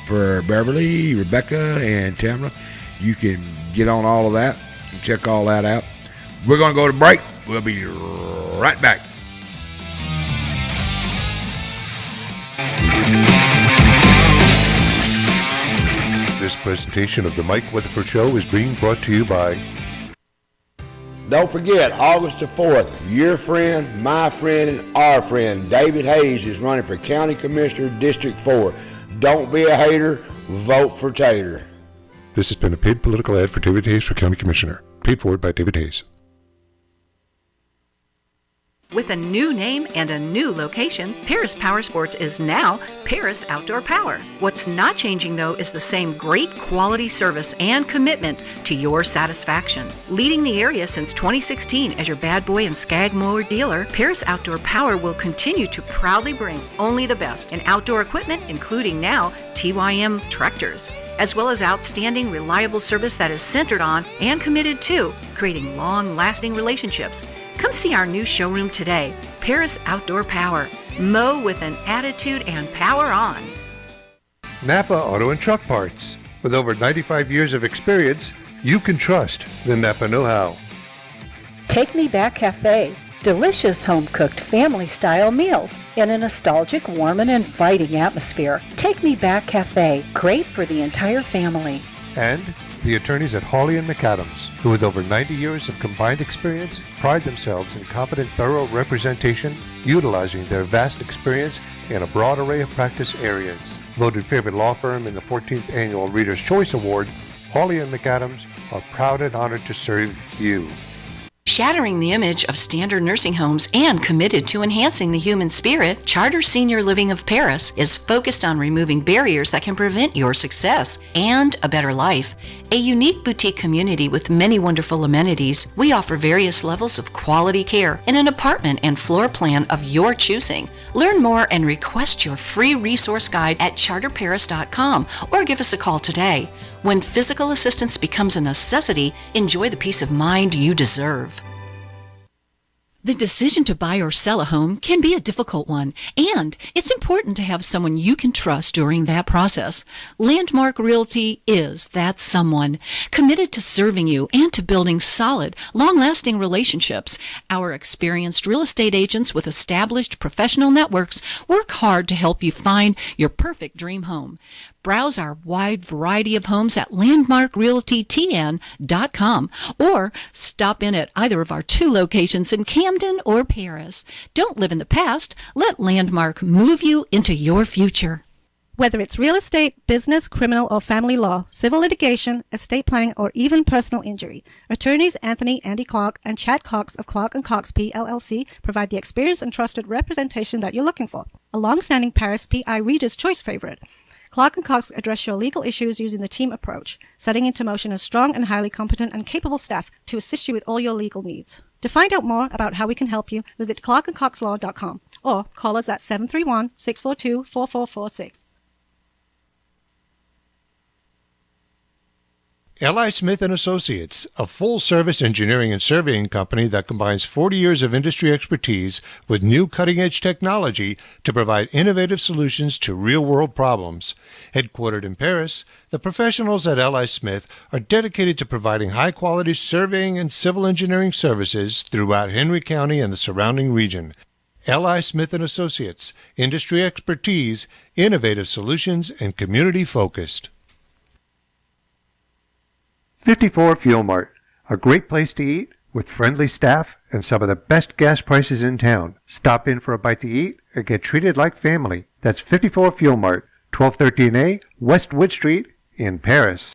for Beverly, Rebecca, and Tamara. You can get on all of that and check all that out. We're going to go to break. We'll be right back. This presentation of the Mike Weatherford Show is being brought to you by... Don't forget, August the 4th, your friend, my friend, and our friend, David Hayes, is running for County Commissioner, District 4. Don't be a hater, vote for Tater. This has been a paid political ad for David Hayes for County Commissioner. Paid for by David Hayes. With a new name and a new location, Paris Power Sports is now Paris Outdoor Power. What's not changing, though, is the same great quality service and commitment to your satisfaction. Leading the area since 2016 as your bad boy and skag mower dealer, Paris Outdoor Power will continue to proudly bring only the best in outdoor equipment, including now TYM tractors, as well as outstanding, reliable service that is centered on and committed to creating long-lasting relationships. Come see our new showroom today, Paris Outdoor Power. Mow with an attitude and power on. Napa Auto and Truck Parts. With over 95 years of experience, you can trust the Napa know-how. Take Me Back Cafe. Delicious home-cooked family-style meals in a nostalgic, warm, and inviting atmosphere. Take Me Back Cafe. Great for the entire family. And the attorneys at Hawley & McAdams, who with over 90 years of combined experience pride themselves in competent, thorough representation, utilizing their vast experience in a broad array of practice areas. Voted favorite law firm in the 14th Annual Reader's Choice Award, Hawley & McAdams are proud and honored to serve you. Shattering the image of standard nursing homes and committed to enhancing the human spirit, Charter Senior Living of Paris is focused on removing barriers that can prevent your success and a better life. A unique boutique community with many wonderful amenities, we offer various levels of quality care in an apartment and floor plan of your choosing. Learn more and request your free resource guide at charterparis.com or give us a call today. When physical assistance becomes a necessity, enjoy the peace of mind you deserve. The decision to buy or sell a home can be a difficult one, and it's important to have someone you can trust during that process. Landmark Realty is that someone, committed to serving you and to building solid, long-lasting relationships. Our experienced real estate agents with established professional networks work hard to help you find your perfect dream home. Browse our wide variety of homes at landmarkrealtytn.com or stop in at either of our 2 locations in Camden or Paris. Don't live in the past. Let Landmark move you into your future. Whether it's real estate, business, criminal, or family law, civil litigation, estate planning, or even personal injury, attorneys Andy Clark, and Chad Cox of Clark & Cox PLLC provide the experience and trusted representation that you're looking for. A long-standing Paris PI Reader's Choice favorite. Clark & Cox address your legal issues using the team approach, setting into motion a strong and highly competent and capable staff to assist you with all your legal needs. To find out more about how we can help you, visit clarkandcoxlaw.com or call us at 731-642-4446. L.I. Smith & Associates, a full-service engineering and surveying company that combines 40 years of industry expertise with new cutting-edge technology to provide innovative solutions to real-world problems. Headquartered in Paris, the professionals at L.I. Smith are dedicated to providing high-quality surveying and civil engineering services throughout Henry County and the surrounding region. L.I. Smith & Associates, industry expertise, innovative solutions, and community-focused. 54 Fuel Mart, a great place to eat with friendly staff and some of the best gas prices in town. Stop in for a bite to eat and get treated like family. That's 54 Fuel Mart, 1213A West Wood Street in Paris.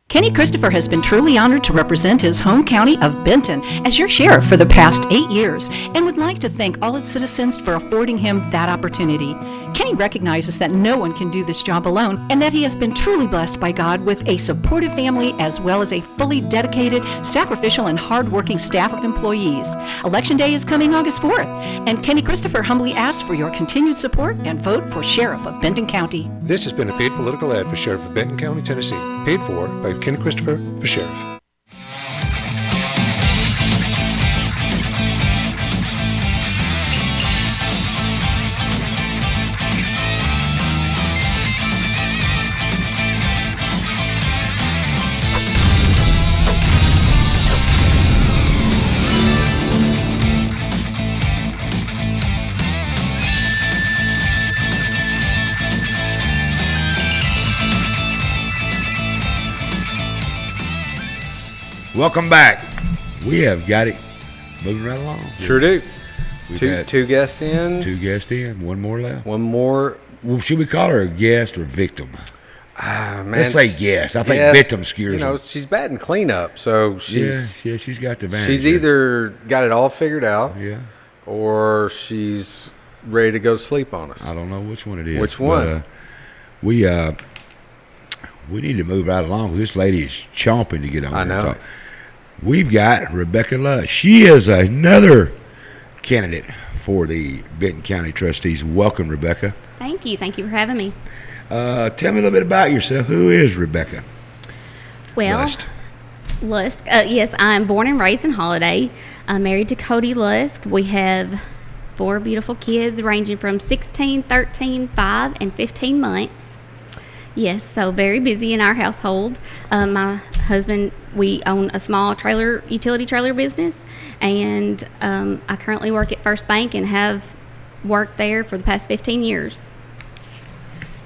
Kenny Christopher has been truly honored to represent his home county of Benton as your sheriff for the past 8 years and would like to thank all its citizens for affording him that opportunity. Kenny recognizes that no one can do this job alone and that he has been truly blessed by God with a supportive family as well as a fully dedicated, sacrificial, and hardworking staff of employees. Election Day is coming August 4th, and Kenny Christopher humbly asks for your continued support and vote for Sheriff of Benton County. This has been a paid political ad for Sheriff of Benton County, Tennessee, paid for by Kenny Christopher for Sheriff. Welcome back. We have got it moving right along. Sure do. We've Two got guests in. 2 guests in, 1 more left. One more. Well, should we call her a guest or victim? Man, Let's say guest. I think guest, victim scares them. she's batting cleanup, so she's she's got the advantage. she's there. either got it all figured out, Yeah. or she's ready to go sleep on us. I don't know which one it is. Which one? But, we need to move right along. This lady is chomping to get on. I here and know. talk. We've got Rebecca Lush. She is another candidate for the Benton County Trustees. Welcome, Rebecca. Thank you. Thank you for having me. Tell me a little bit about yourself. Who is Rebecca? Well, Lusk. Yes, I'm born and raised in Holiday. I'm married to Cody Lusk. We have 4 beautiful kids ranging from 16, 13, 5, and 15 months. Yes, so very busy in our household. My husband, we own a small utility trailer business, and I currently work at First Bank and have worked there for the past 15 years.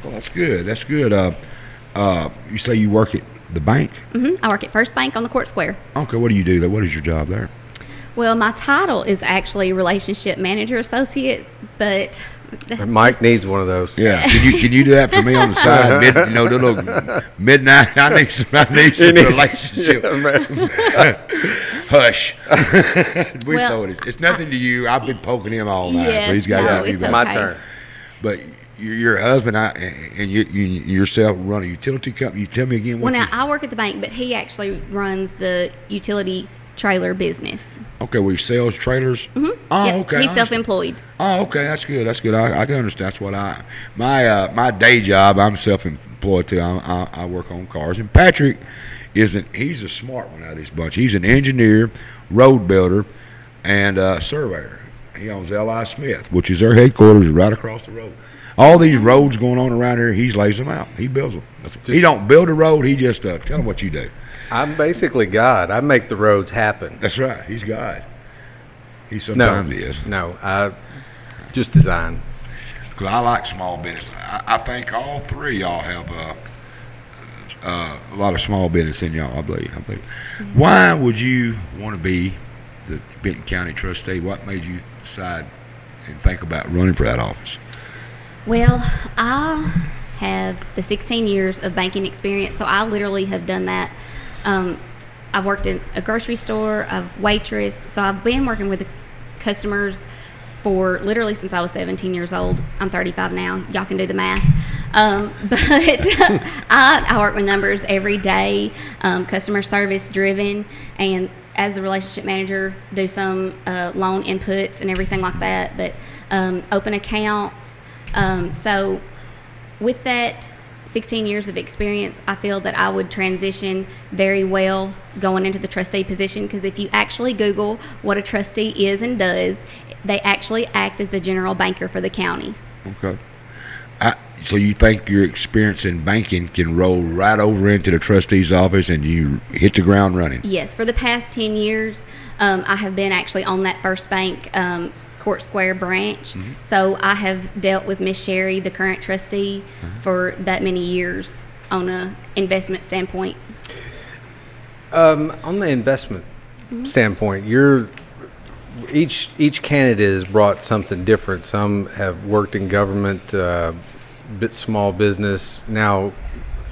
Well, that's good. That's good. You say you work at the bank? I work at First Bank on the Court Square. Okay, what do you do there? What is your job there? Well, my title is actually Relationship Manager Associate, but Mike needs one of those. Yeah. Can you do that for me on the side? The little midnight. I need some relationship. Hush. Throw it. It's nothing to you. I've been poking him all night, yes, so he's got no, to it's be My okay. turn. But your husband and you yourself run a utility company. You tell me again what Well, now, I work at the bank, but he actually runs the utility trailer business. Okay, well, he sells trailers? Mm-hmm. Oh, Yep, okay. he's self-employed. Oh, okay, that's good. That's good. I can understand. That's what my day job. I'm self-employed too. I work on cars. And Patrick he's a smart one out of this bunch. He's an engineer, road builder, and surveyor. He owns L.I. Smith, which is their headquarters right across the road. All these roads going on around here, he lays them out. He builds them. He don't build a road. He just tell them what you do. I'm basically God. I make the roads happen. That's right. He's God. He sometimes is. No, I just design. Because I like small business. I think all 3 of y'all have a lot of small business in y'all, I believe. Why would you want to be the Benton County Trustee? What made you decide and think about running for that office? Well, I have the 16 years of banking experience, so I literally have done that. I've worked in a grocery store, I've waitressed, so I've been working with the customers for literally since I was 17 years old. I'm 35 now. Y'all can do the math. But I work with numbers every day, customer service driven, and as the relationship manager, do some loan inputs and everything like that, but open accounts. So with that 16 years of experience, I feel that I would transition very well going into the trustee position, because if you actually Google what a trustee is and does, they actually act as the general banker for the county. Okay. So you think your experience in banking can roll right over into the trustee's office and you hit the ground running? Yes. For the past 10 years, I have been actually on that First Bank Court Square branch. Mm-hmm. So I have dealt with Miss Sherry, the current trustee, for that many years on a investment standpoint. On the investment standpoint, each candidate has brought something different. Some have worked in government, bit small business, now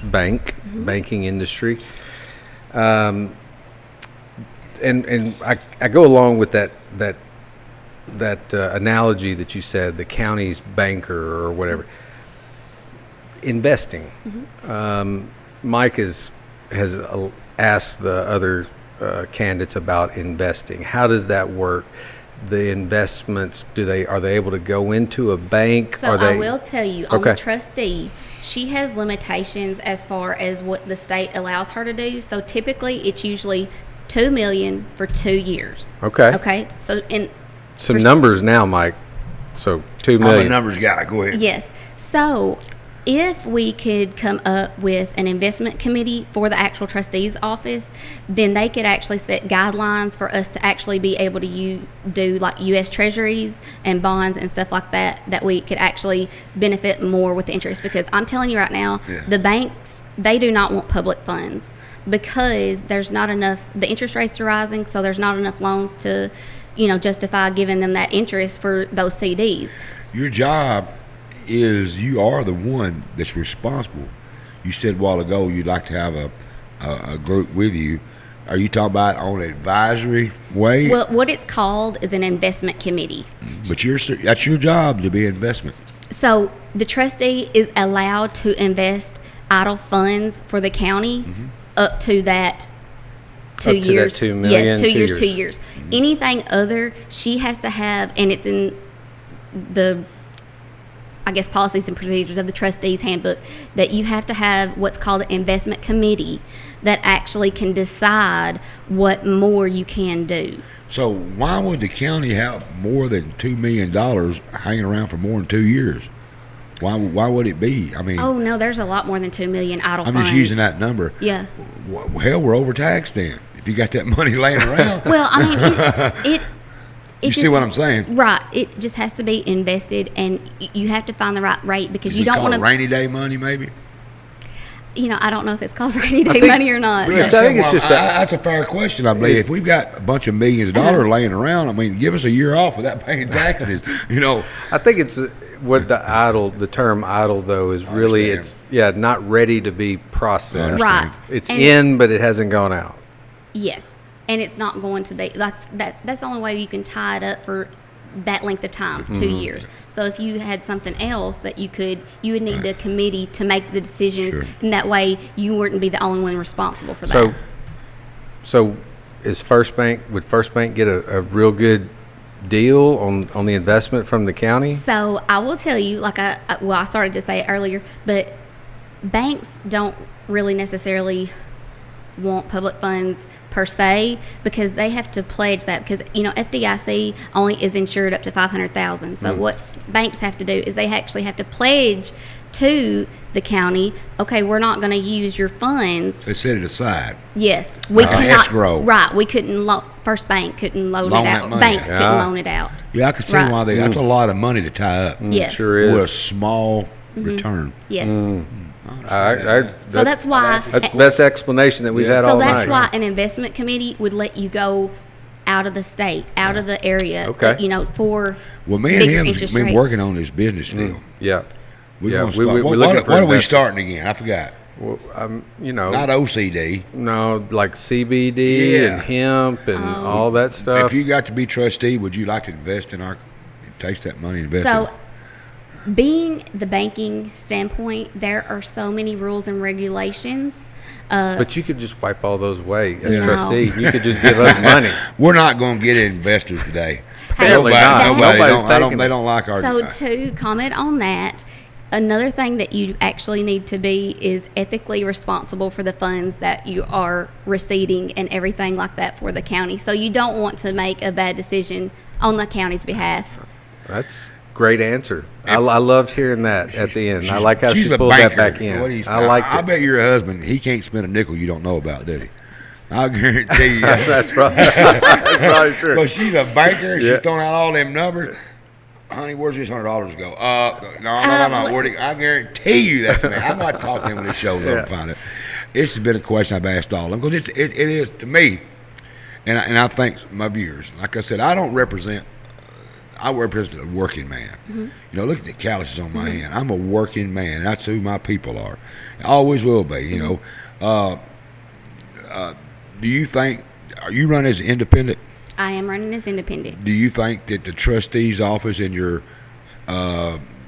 banking industry. And I go along with that analogy that you said, the county's banker or whatever. Investing. Mike has asked the other candidates about investing. How does that work? The investments, are they able to go into a bank? So I will tell you, on the trustee, she has limitations as far as what the state allows her to do. So typically, it's usually $2 million for 2 years. Okay. So some numbers now, Mike. So $2 million. I'm a numbers guy. Go ahead. Yes. So if we could come up with an investment committee for the actual trustee's office, then they could actually set guidelines for us to actually be able to do like U.S. treasuries and bonds and stuff like that we could actually benefit more with the interest. Because I'm telling you right now, the banks, they do not want public funds because there's not enough, the interest rates are rising, so there's not enough loans to, justify giving them that interest for those CDs. Your job is you are the one that's responsible. You said a while ago you'd like to have a group with you. Are you talking about on an advisory way? Well, what it's called is an investment committee. But that's your job to be investment. So the trustee is allowed to invest idle funds for the county up to that 2 years. That $2 million, yes, 2 years, 2 years. Anything other, she has to have, and it's in the policies and procedures of the trustees handbook, that you have to have what's called an investment committee that actually can decide what more you can do. So why would the county have more than $2 million hanging around for more than 2 years? Why would it be? I mean, oh no, there's a lot more than $2 million idle I'm funds. just using that number. Yeah. Hell, we're overtaxed then. If you got that money laying around. Well, I mean, it you see what I'm saying? Right. It just has to be invested, and you have to find the right rate because you don't want to. Rainy day money, maybe. I don't know if it's called rainy day money or not. I think it's just that's a fair question. I believe if we've got a bunch of millions of dollars laying around, I mean, give us a year off without paying taxes. I think it's what the term idle though is really it's not ready to be processed. Right. It's in, but it hasn't gone out. Yes. And it's not going to be like that. That's the only way you can tie it up for that length of time, 2 years. So if you had something else that you would need the committee to make the decisions, and that way you wouldn't be the only one responsible for that. So would First Bank get a real good deal on the investment from the county? So I will tell you, like I started to say it earlier, but banks don't really necessarily want public funds per se because they have to pledge that because FDIC only is insured up to $500,000. So what banks have to do is they actually have to pledge to the county, okay, we're not going to use your funds. They set it aside. Yes, we cannot. Escrow. Right, we couldn't. First Bank couldn't loan it out. Banks couldn't loan it out. Yeah, I can see why that's a lot of money to tie up. Yes, sure is. With a small return. Yes. So that's why. That's the best explanation that we've had all night. So that's why an investment committee would let you go out of the state, out of the area. Okay. For me and him have been working on this business deal. Yeah. We're what are we starting again? I forgot. Well, not OCD. No, like CBD and hemp and all that stuff. If you got to be trustee, would you like to invest in take that money and invest in it? Being the banking standpoint, there are so many rules and regulations. But you could just wipe all those away as trustee. You could just give us money. We're not going to get investors today. Apparently not. They don't like our. So to comment on that, another thing that you actually need to be is ethically responsible for the funds that you are receiving and everything like that for the county. So you don't want to make a bad decision on the county's behalf. That's great answer. I loved hearing that at the end. I like how she pulled banker. That back in. I liked it. I bet your husband, he can't spend a nickel you don't know about, does he? I'll guarantee you. That's probably true. Well, she's a banker. She's throwing out all them numbers. Honey, where's this $100 go? No. I guarantee you that's me. I'm not talking to him when this show's over. Find it. This has been a question I've asked all of them because it is to me, and I think my viewers. Like I said, I represent a working man. Look at the calluses on my hand. I'm a working man. That's who my people are. I always will be. Do you think, are you running as independent? I am running as independent. Do you think that the trustee's office in your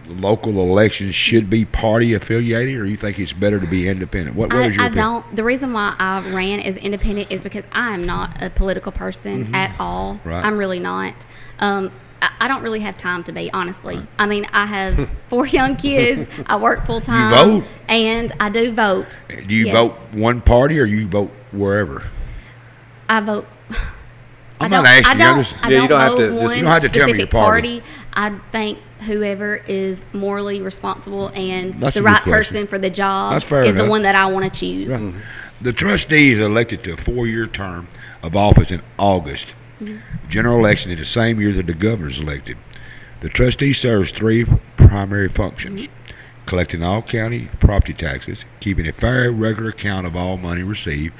local elections should be party affiliated, or you think it's better to be independent? What is your I opinion? don't. The reason why I ran as independent is because I am not a political person at all. Right. I'm really not. I don't really have time to be, honestly. Right. I mean, I have 4 young kids. I work full time. You vote? And I do vote. Do you vote one party, or you vote wherever? I vote. I'm not asking you. I don't vote one you don't have to tell me your specific party. I think whoever is morally responsible and That's the a good right question. person for the job That's fair is the enough. one that I want to choose. Right. The trustee is elected to a 4-year term of office in August. General election is the same year that the governor is elected. The trustee serves 3 primary functions: collecting all county property taxes, keeping a fair, regular account of all money received,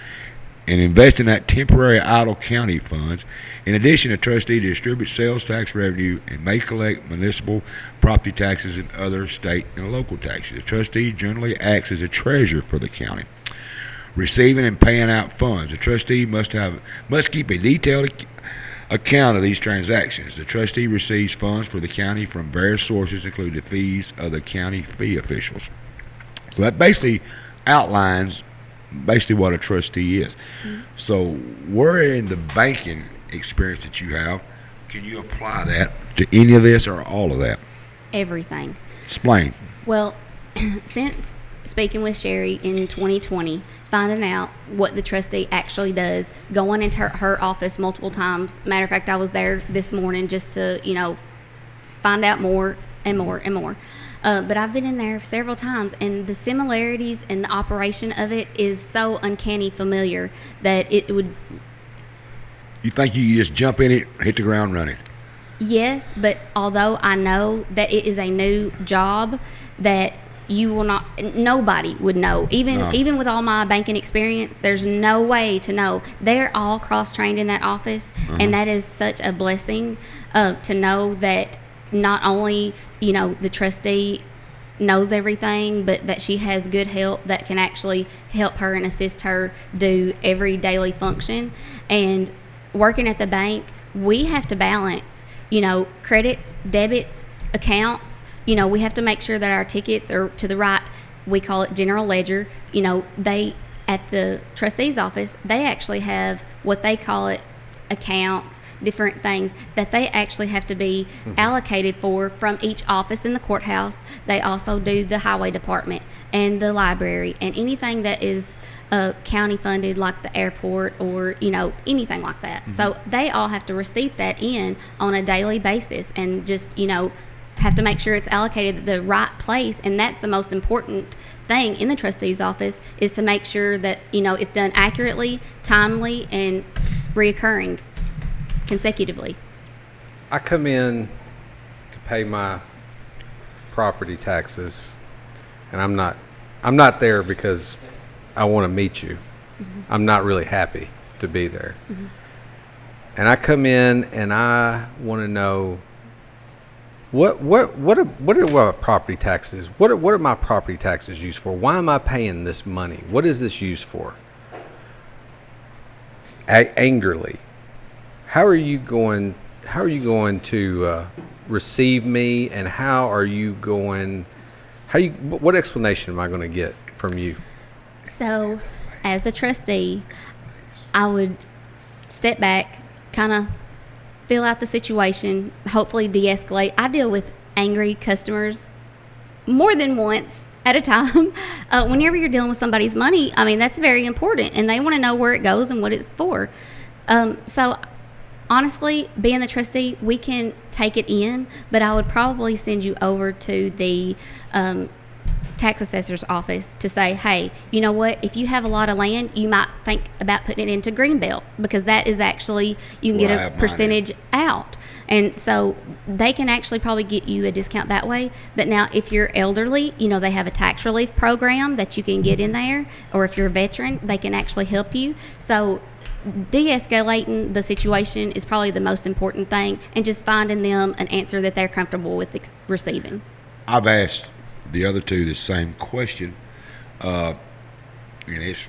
and investing that temporary idle county funds. In addition, the trustee distributes sales tax revenue and may collect municipal property taxes and other state and local taxes. The trustee generally acts as a treasurer for the county, receiving and paying out funds. The trustee must keep a detailed account of these transactions. The trustee receives funds for the county from various sources, including the fees of the county fee officials. So that basically outlines what a trustee is. So where in the banking experience that you have, can you apply that to any of this or all of that? Everything. Explain. Well, since speaking with Sherry in 2020, finding out what the trustee actually does, going into her office multiple times. Matter of fact, I was there this morning just to, find out more and more and more. But I've been in there several times, and the similarities and the operation of it is so uncanny familiar that it would... You think you just jump in it, hit the ground running? Yes, but although I know that it is a new job that you will not, nobody would know. Even with all my banking experience, there's no way to know. They're all cross-trained in that office, and that is such a blessing to know that not only, the trustee knows everything, but that she has good help that can actually help her and assist her do every daily function. And working at the bank, we have to balance, credits, debits, accounts. We have to make sure that our tickets are to the right, we call it general ledger. They, at the trustee's office, they actually have what they call it accounts, different things that they actually have to be allocated for from each office in the courthouse. They also do the highway department and the library and anything that is county funded, like the airport or anything like that. So they all have to receipt that in on a daily basis and just have to make sure it's allocated at the right place. And that's the most important thing in the trustee's office, is to make sure that it's done accurately, timely, and reoccurring consecutively. I come in to pay my property taxes, and I'm not there because I want to meet you. I'm not really happy to be there. And I come in and I want to know what are my property taxes? What are my property taxes used for? Why am I paying this money? What is this used for? Angrily, how are you going to receive me, and what explanation am I going to get from you? So, as the trustee, I would step back, kind of feel out the situation, hopefully de-escalate. I deal with angry customers more than once at a time. Whenever you're dealing with somebody's money, that's very important, and they want to know where it goes and what it's for. So honestly, being the trustee, we can take it in, but I would probably send you over to the tax assessor's office to say, hey, you know what, if you have a lot of land, you might think about putting it into Greenbelt, because that is actually, you can get a percentage out. And so they can actually probably get you a discount that way. But now if you're elderly, they have a tax relief program that you can get in there, or if you're a veteran, they can actually help you. So de-escalating the situation is probably the most important thing, and just finding them an answer that they're comfortable with receiving. I've asked the other two the same question, and it's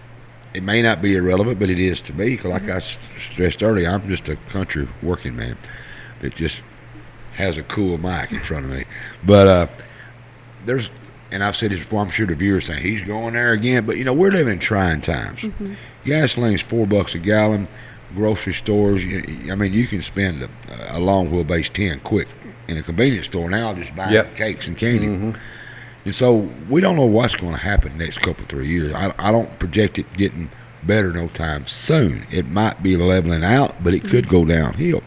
it may not be irrelevant, but it is to me. 'Cause like I stressed earlier, I'm just a country working man that just has a cool mic in front of me. But there's, and I've said this before, I'm sure the viewers saying he's going there again. But we're living in trying times. Gasoline's $4 a gallon. Grocery stores, I mean, you can spend a long wheelbase 10 quick in a convenience store now, just buying cakes and candy. And so we don't know what's going to happen the next couple, 3 years. I don't project it getting better no time soon. It might be leveling out, but it could go downhill.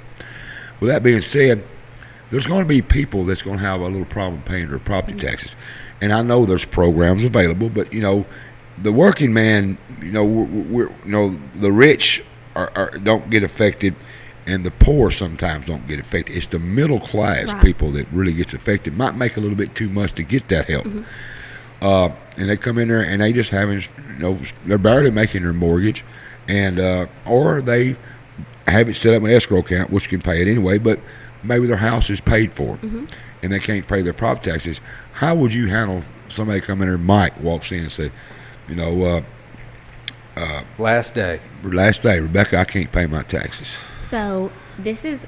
With that being said, there's going to be people that's going to have a little problem paying their property taxes. And I know there's programs available, but, the working man, the rich don't get affected, and the poor sometimes don't get affected. It's the middle class people that really gets affected. Might make a little bit too much to get that help. And they come in there and they just having, they're barely making their mortgage, and or they have it set up an escrow account, which can pay it anyway, but maybe their house is paid for, and they can't pay their property taxes. How would you handle somebody coming in there, Mike walks in and say, last day, Rebecca, I can't pay my taxes. So this is.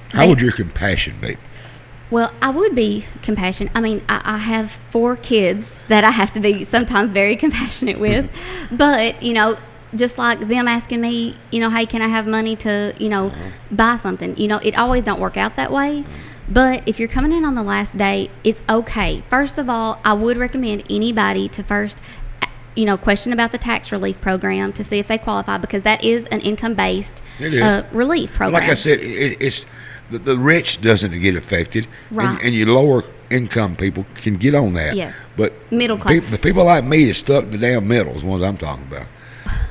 How would your compassion be? Well, I would be compassionate. I mean, I have 4 kids that I have to be sometimes very compassionate with. But, just like them asking me, hey, can I have money to, buy something? It always don't work out that way. But if you're coming in on the last day, it's okay. First of all, I would recommend anybody to first question about the tax relief program to see if they qualify, because that is an income-based relief program. Like I said, it's the rich doesn't get affected, right? And your lower income people can get on that. Yes, but middle class, the people like me that stuck in the damn middle is the ones I'm talking about,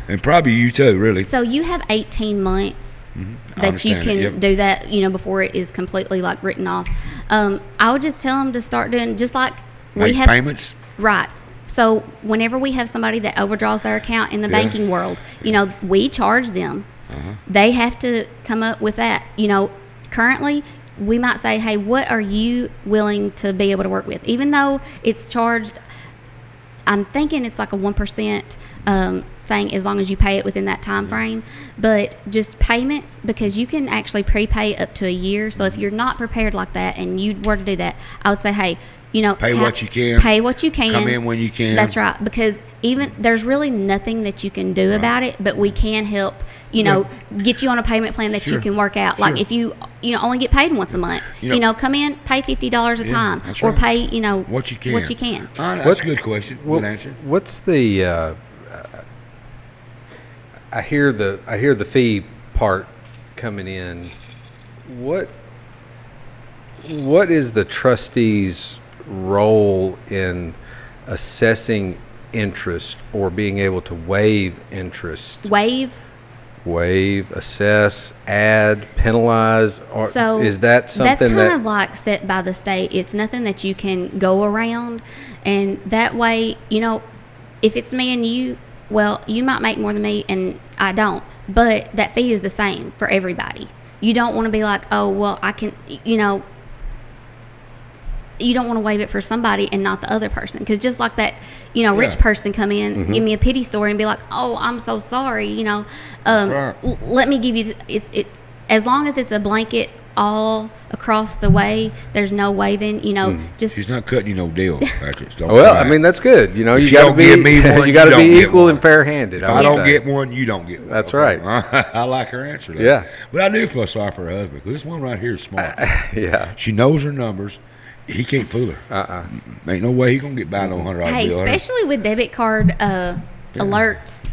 and probably you too, really. So you have 18 months that you can do that, before it is completely like written off. I would just tell them to start doing just like we have payments, right? So whenever we have somebody that overdraws their account in the banking world, we charge them. They have to come up with that. Currently, we might say, hey, what are you willing to be able to work with? Even though it's charged, I'm thinking it's like a 1% thing as long as you pay it within that time frame. But just payments, because you can actually prepay up to a year. So if you're not prepared like that and you were to do that, I would say, hey, pay what you can. Pay what you can. Come in when you can. That's right. Because even there's really nothing that you can do about it, but we can help, get you on a payment plan that you can work out. Like if you only get paid once a month, come in, pay $50 a time, or pay, what you can. What you can. That's a good question. Good answer. What's the? I hear the fee part coming in. What is the trustee's role in assessing interest or being able to waive interest? Waive, assess, add, penalize, or so is that something that's kind of like set by the state? It's nothing that you can go around, and that way, if it's me and you, well, you might make more than me and I don't, but that fee is the same for everybody. You don't want to be like, oh, well, I can, you don't want to waive it for somebody and not the other person. Because just like that, rich person come in, give me a pity story and be like, oh, I'm so sorry, let me give you, it's as long as it's a blanket all across the way, there's no waiving, just. She's not cutting you no deal, Patrick. Well, I mean, that's good. You got to be, you got to be equal and fair-handed. If I don't get one, you don't get one. That's right. I like her answer, though. Yeah. But I do feel sorry for her husband, because this one right here is smart. Yeah. She knows her numbers. He can't fool her. Ain't no way he gonna get by no $100 bill. Hey, especially with debit card alerts.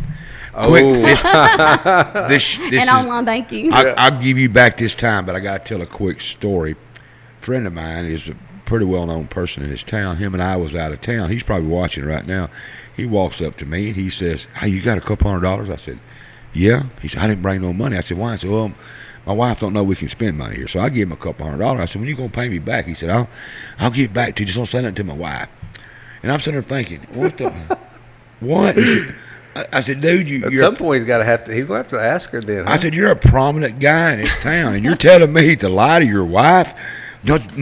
Quick, and online banking. I'll give you back this time, but I got to tell a quick story. A friend of mine is a pretty well-known person in his town. Him and I was out of town. He's probably watching right now. He walks up to me and he says, hey, you got a couple $100? I said, yeah. He said, I didn't bring no money. I said, why? I said, well, my wife don't know we can spend money here. So I gave him a couple $100. I said, when you going to pay me back? He said, I'll get back to you. Just don't say nothing to my wife. And I'm sitting there thinking, what the? What? He said, I said, dude, at some point he's going to have to ask her then. Huh? I said, you're a prominent guy in this town, and you're telling me to lie to your wife? Just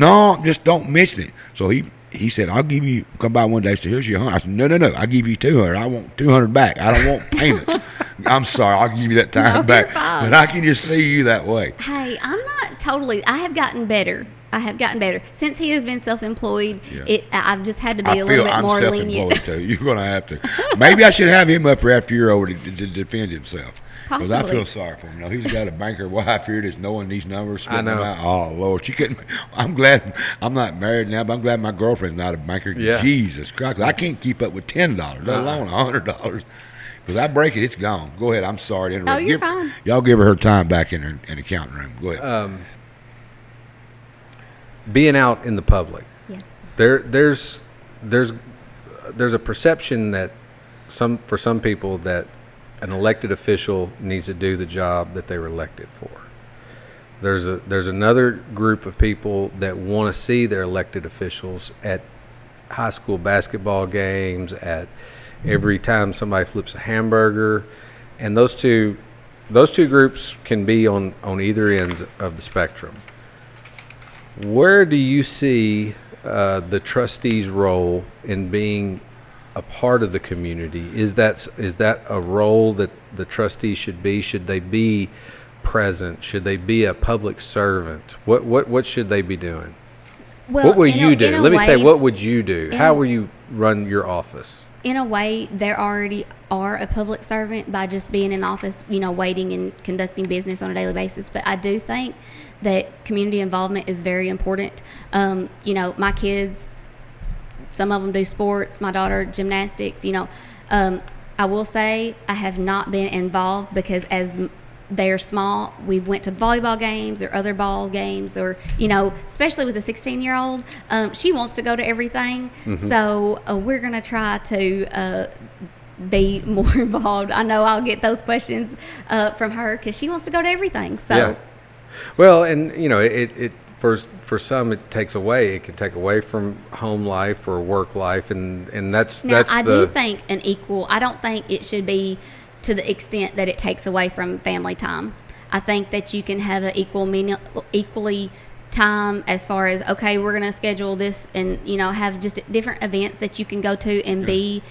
don't mention it. So he he said, I'll give you, come by one day, so here's your 100. I said, no, I'll give you 200. I want 200 back. I don't want payments. I'm sorry, I'll give you that time back. But I can just see you that way. Hey, I'm not totally, I have gotten better. Since he has been self-employed. I've just had to be a little bit more lenient. Too. You're going to have to. Maybe I should have him up here after you're over to defend himself. Because I feel sorry for him. You know, he's got a banker wife here that's knowing these numbers. I know. Oh, Lord. She couldn't. I'm glad I'm not married now, but I'm glad my girlfriend's not a banker. Yeah. Jesus Christ. I can't keep up with $10, let alone $100. Because I break it, it's gone. Go ahead. I'm sorry to interrupt. Oh, you're fine. Y'all give her time back in the accounting room. Go ahead. Being out in the public. Yes. There's a perception that for some people that an elected official needs to do the job that they were elected for. There's another group of people that want to see their elected officials at high school basketball games, at every time somebody flips a hamburger, and those two groups can be on either ends of the spectrum. Where do you see the trustee's role in being a part of the community? Is that a role that the trustees should be? Should they be present? Should they be a public servant? What should they be doing? Well, what will you do? Let me say, what would you do? How will you run your office? In a way, they already are a public servant by just being in the office, waiting and conducting business on a daily basis. But I do think that community involvement is very important. My kids, some of them do sports. My daughter, gymnastics. I will say I have not been involved because as they're small, we went to volleyball games or other ball games, or especially with a 16-year-old, she wants to go to everything. Mm-hmm. So we're gonna try to be more involved. I know I'll get those questions from her because she wants to go to everything. So, yeah. Well, and it for some it takes away. It can take away from home life or work life, and that's I do think an equal. I don't think it should be to the extent that it takes away from family time. I think that you can have an equally time as far as, okay, we're going to schedule this and, have just different events that you can go to and be,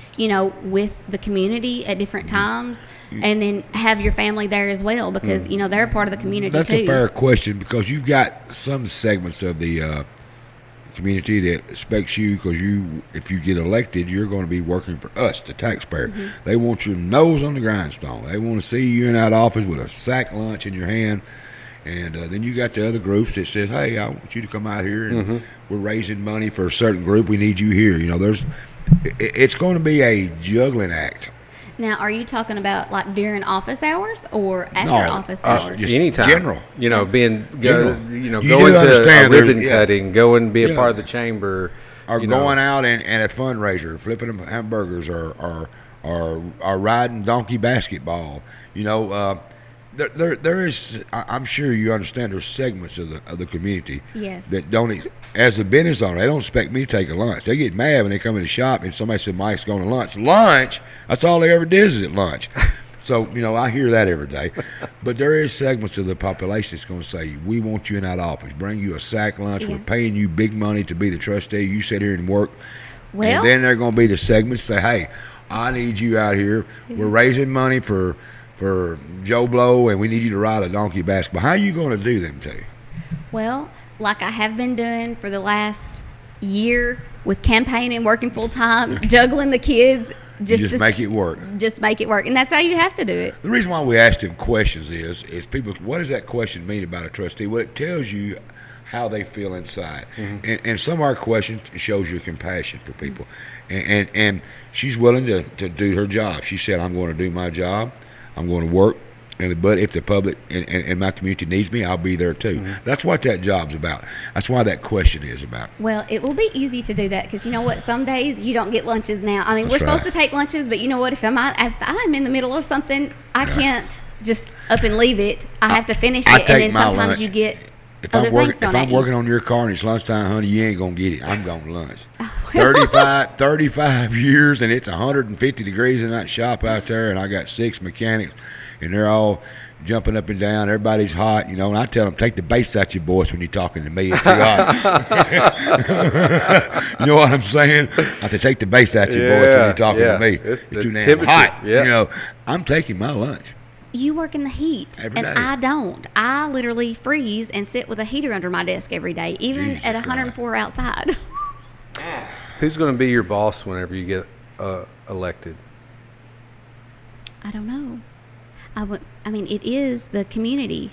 with the community at different times, and then have your family there as well because, they're part of the community That's too. That's a fair question because you've got some segments of the community that expects you because if you get elected, you're going to be working for us, the taxpayer. Mm-hmm. They want your nose on the grindstone. They want to see you in that office with a sack lunch in your hand. And then you got the other groups that says, hey, I want you to come out here and we're raising money for a certain group. We need you here. It's going to be a juggling act. Now, are you talking about like during office hours or after office hours? Just anytime. General. Going You to a ribbon cutting, going and be a part of the chamber. Or going out and a fundraiser, flipping them hamburgers or riding donkey basketball. There is, I'm sure you understand, there's segments of the community that don't, as a business owner, they don't expect me to take a lunch. They get mad when they come in the shop and somebody said, Mike's going to lunch. Lunch? That's all they ever did is at lunch. So, I hear that every day. But there is segments of the population that's going to say, we want you in that office, bring you a sack lunch, we're paying you big money to be the trustee, you sit here and work. Well, and then there are going to be the segments that say, hey, I need you out here. We're raising money for Joe Blow, and we need you to ride a donkey basketball. How are you going to do them two? Well, like I have been doing for the last year with campaigning, working full time, juggling the kids. Just make it work. Just make it work, and that's how you have to do it. The reason why we ask them questions is people, what does that question mean about a trustee? Well, it tells you how they feel inside. Mm-hmm. And some of our questions shows your compassion for people. And she's willing to do her job. She said, I'm going to do my job. I'm going to work. But if the public and my community needs me, I'll be there too. Mm-hmm. That's what that job's about. That's why that question is about. Well, it will be easy to do that because you know what? Some days you don't get lunches now. I mean, we're supposed to take lunches, but you know what? If I'm in the middle of something, I can't just up and leave it. I have to finish it, and then sometimes you get If I'm working on your car and it's lunchtime, honey, you ain't going to get it. I'm going to lunch. 35 years, and it's 150 degrees in that shop out there, and I got 6 mechanics, and they're all jumping up and down. Everybody's hot, and I tell them, take the bass out your voice when you're talking to me. It's too hot. You know what I'm saying? I said, take the bass out your voice when you're talking to me. It's too damn hot. Yeah. I'm taking my lunch. You work in the heat, every and day. I don't. I literally freeze and sit with a heater under my desk every day, even Jesus at 104 outside. Who's going to be your boss whenever you get elected? I don't know. I mean, it is the community.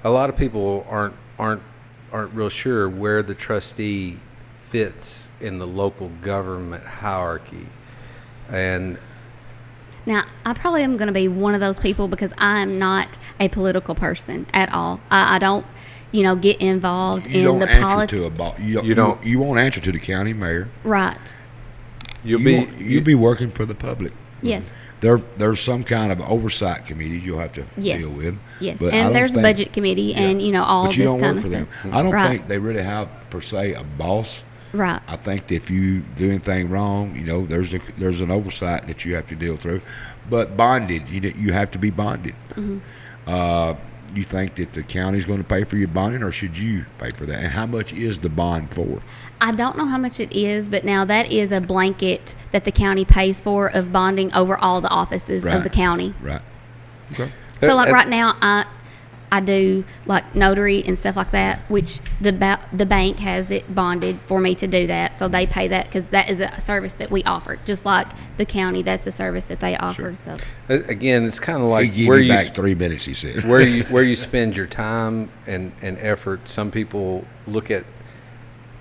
A lot of people aren't real sure where the trustee fits in the local government hierarchy, and Now, I probably am going to be one of those people because I am not a political person at all. I don't, get involved in the politics. You won't answer to the county mayor. Right. You'll be working for the public. Yes. There's some kind of oversight committee you'll have to deal with. Yes, but and there's a budget committee and, all but you this don't kind work of for stuff. them. I don't think they really have, per se, a boss. Right. I think that if you do anything wrong, there's an oversight that you have to deal through. But bonded, you have to be bonded. Mm-hmm. You think that the county's going to pay for your bonding, or should you pay for that? And how much is the bond for? I don't know how much it is, but now that is a blanket that the county pays for of bonding over all the offices of the county. Right. Okay. So right now, I do like notary and stuff like that, which the bank has it bonded for me to do that. So they pay that because that is a service that we offer. Just like the county, that's a service that they offer. Sure. So. Again, it's kind of like where you back 3 minutes. He said where you spend your time and effort. Some people look at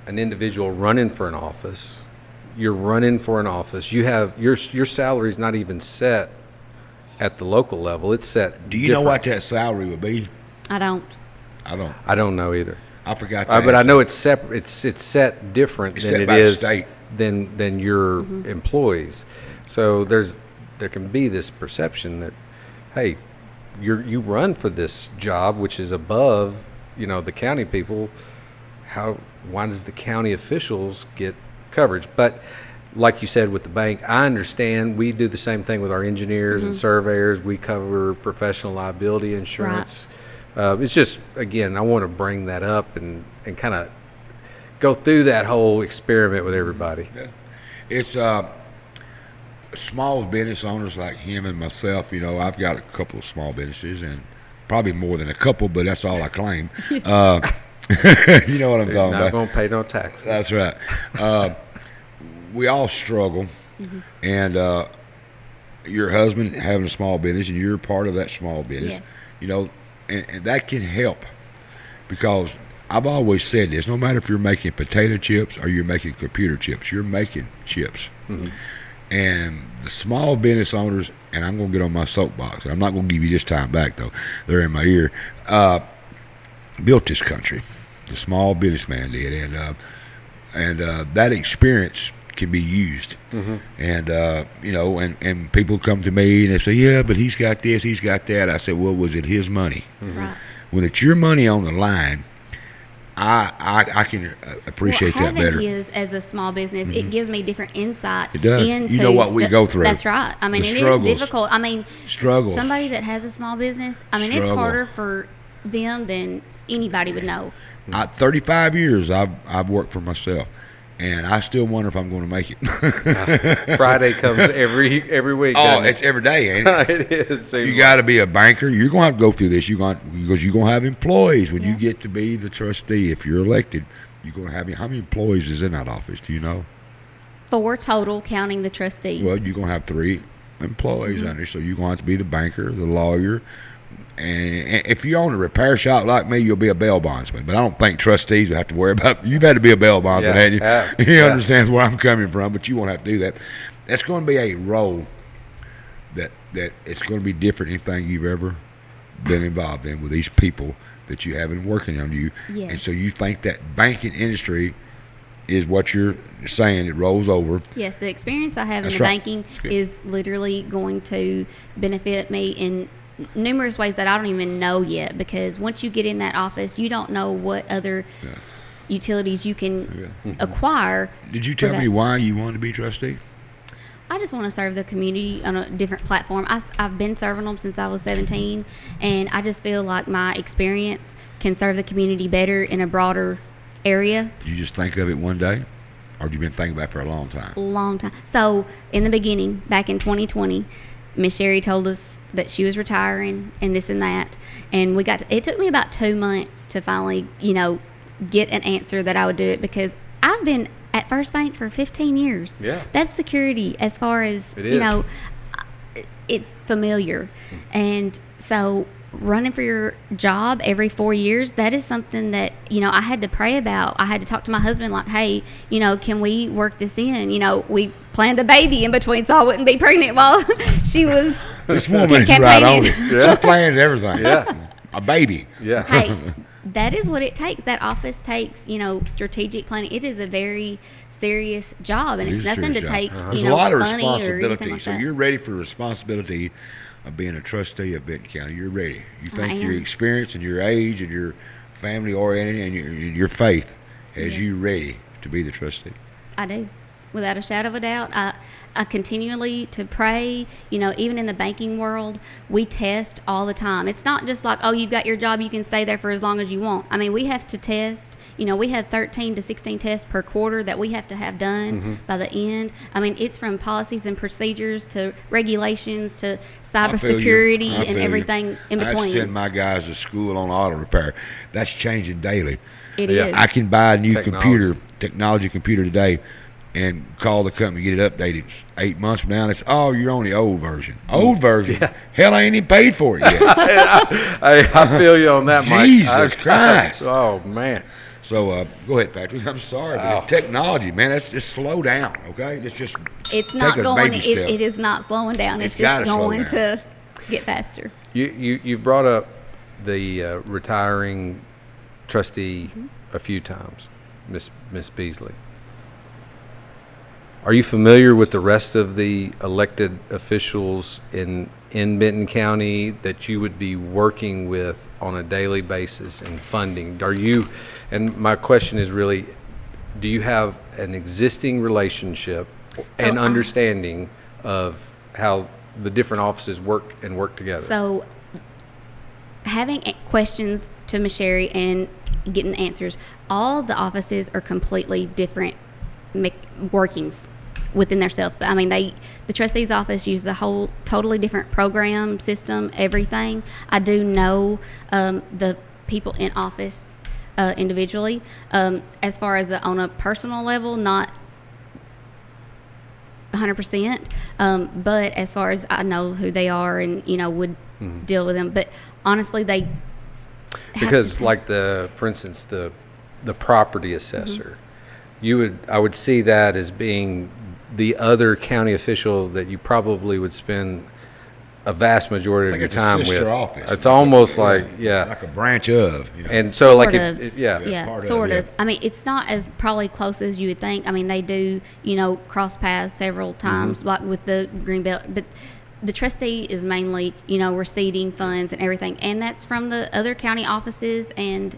an individual running for an office. You're running for an office. You have your salary's not even set at the local level. It's set. Do you know what that salary would be? I don't. I don't know either. I forgot. But I know it's separate. It's set different than it is than your employees. So there can be this perception that, hey, you run for this job, which is above the county people. Why does the county officials get coverage? But like you said with the bank, I understand. We do the same thing with our engineers and surveyors. We cover professional liability insurance. Right. It's just, again, I want to bring that up and kind of go through that whole experiment with everybody. Yeah. It's small business owners like him and myself. I've got a couple of small businesses, and probably more than a couple, but that's all I claim. You know what I'm talking about. Not going to pay no taxes. That's right. We all struggle, and your husband having a small business, and you're part of that small business. Yes. And that can help, because I've always said this: no matter if you're making potato chips or you're making computer chips, you're making chips. Mm-hmm. And the small business owners, and I'm going to get on my soapbox, and I'm not going to give you this time back though; they're in my ear. Built this country, the small businessman did, and that experience can be used. And and people come to me and they say, yeah, but he's got this, he's got that. I said, well, was it his money? Right. When it's your money on the line, I can appreciate that better. Having his as a small business, it gives me different insight. It does. Into what we go through. That's right. I mean, it is difficult. I mean, somebody that has a small business, it's harder for them than anybody would know. 35 years I've worked for myself, and I still wonder if I'm going to make it. Friday comes every week. Oh, it's every day, ain't it? It is. You got to be a banker. You're going to have to go through this. Because you're going to have employees when you get to be the trustee. If you're elected, you're going to have how many employees is in that office? Do you know? 4 total, counting the trustee. Well, you're going to have 3 employees under, so you're going to have to be the banker, the lawyer. And if you own a repair shop like me, you'll be a bail bondsman. But I don't think trustees will have to worry about. You've had to be a bail bondsman, haven't you? He understands where I'm coming from, but you won't have to do that. That's going to be a role that it's going to be different than anything you've ever been involved in with these people that you have been working on you. Yes. And so you think that banking industry is what you're saying, it rolls over. Yes, the experience I have in the banking is literally going to benefit me in numerous ways that I don't even know yet, because once you get in that office, you don't know what other utilities you can acquire. Did you tell me why you wanted to be trustee? I just want to serve the community on a different platform. I've been serving them since I was 17, and I just feel like my experience can serve the community better in a broader area. Did you just think of it one day, or have you been thinking about it for a long time? Long time. So in the beginning, back in 2020, Miss Sherry told us that she was retiring and this and that, and it took me about 2 months to finally, get an answer that I would do it, because I've been at First Bank for 15 years. Yeah. That's security as far as, It is. It's familiar. And so running for your job every 4 years, that is something that, I had to pray about. I had to talk to my husband like, hey, can we work this in? We planned a baby in between so I wouldn't be pregnant while she was This woman is right on it. She plans everything. Yeah. A baby. Yeah. Hey, that is what it takes. That office takes, strategic planning. It is a very serious job, and it's nothing to take, There's a lot of funny or anything responsibility. like So that. you're ready for the responsibility of being a trustee of Benton County. You're ready. You think your am. experience and your age and your family oriented and your faith has you ready to be the trustee. I do. Without a shadow of a doubt. I continually to pray, even in the banking world, we test all the time. It's not just like, oh, you've got your job, you can stay there for as long as you want. I mean, we have to test, we have 13 to 16 tests per quarter that we have to have done by the end. I mean, it's from policies and procedures to regulations to cybersecurity and everything in between. I send my guys to school on auto repair. That's changing daily. It is. I can buy a new technology computer today and call the company, get it updated 8 months from now, and it's, you're on the old version. Old version? Yeah. Hell, I ain't even paid for it yet. I feel you on that, Mike. Jesus Christ. Oh, man. So, go ahead, Patrick. I'm sorry, but it's technology, man. Let's just slow down, okay? It's not going, it is not slowing down. It's just going to get faster. You brought up the retiring trustee a few times, Miss Beasley. Are you familiar with the rest of the elected officials in Benton County that you would be working with on a daily basis in funding? And my question is really, do you have an existing relationship and understanding of how the different offices work together? So having questions to Ms. Sherry and getting answers, all the offices are completely different workings within themselves. I mean, the trustee's office uses a whole totally different program system, everything. I do know the people in office individually. As far as on a personal level, not 100%. But as far as I know who they are and would deal with them. But honestly, they because for instance the property assessor, I would see that as being the other county official that you probably would spend a vast majority of your time with. Office. It's almost like a branch of. And so sort of. I mean, it's not as probably close as you would think. I mean, they do cross paths several times, like with the Greenbelt, but the trustee is mainly receiving funds and everything, and that's from the other county offices and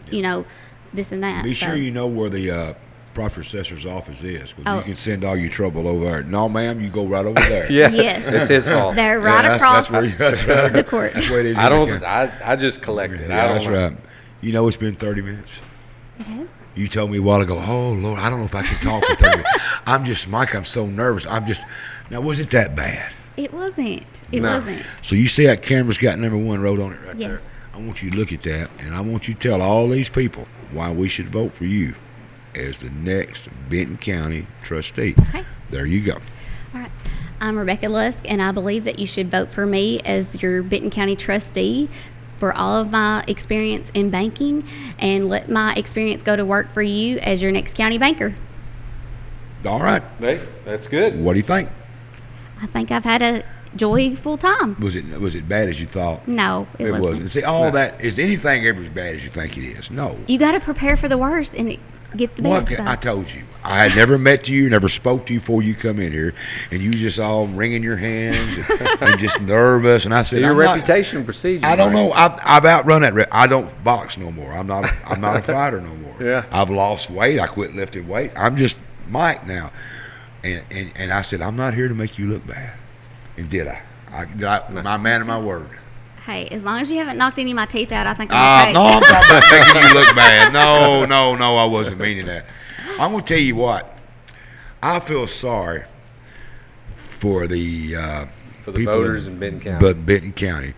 this and that. Be sure you know where the property assessor's office is, because you can send all your trouble over there. No, ma'am, you go right over there. Yes, it's his fault. They're right across the court. That's where it is. I just collected. That's right. It's been 30 minutes. Okay. You told me a while ago, oh Lord, I don't know if I can talk for 30 minutes. Mike, I'm so nervous. Now, was it that bad? It wasn't. It wasn't. So you see that camera's got number 1 wrote on it right there? Yes. I want you to look at that, and I want you to tell all these people why we should vote for you as the next Benton County trustee. Okay. There you go. All right. I'm Rebecca Lusk, and I believe that you should vote for me as your Benton County trustee for all of my experience in banking, and let my experience go to work for you as your next county banker. All right. Hey, that's good. What do you think? I think I've had a joyful time. Was it bad as you thought? No, it wasn't. See, that is anything ever as bad as you think it is? No. You got to prepare for the worst, and get the best. So. I told you. I had never met you, never spoke to you before you come in here, and you just all wringing your hands and just nervous. And I said, Your reputation precedes you. I don't know. I've outrun that. I don't box no more. I'm not a fighter no more. Yeah. I've lost weight. I quit lifting weight. I'm just Mike now. And I said, I'm not here to make you look bad. And did I? My man of my word. Hey, as long as you haven't knocked any of my teeth out, I think I'm okay. No, I'm talking about making you look bad. No, I wasn't meaning that. I'm going to tell you what. I feel sorry for the people voters in Benton County. Benton County.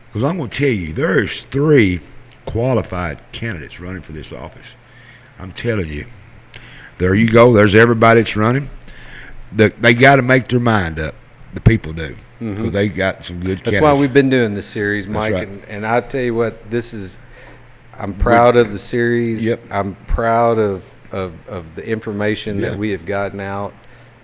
Because I'm going to tell you, there's 3 qualified candidates running for this office. I'm telling you. There you go. There's everybody that's running. They got to make their mind up. The people do. Because they got some good candidates. That's why we've been doing this series, Mike. Right. And I tell you what, I'm proud of the series. Yep. I'm proud of the information that we have gotten out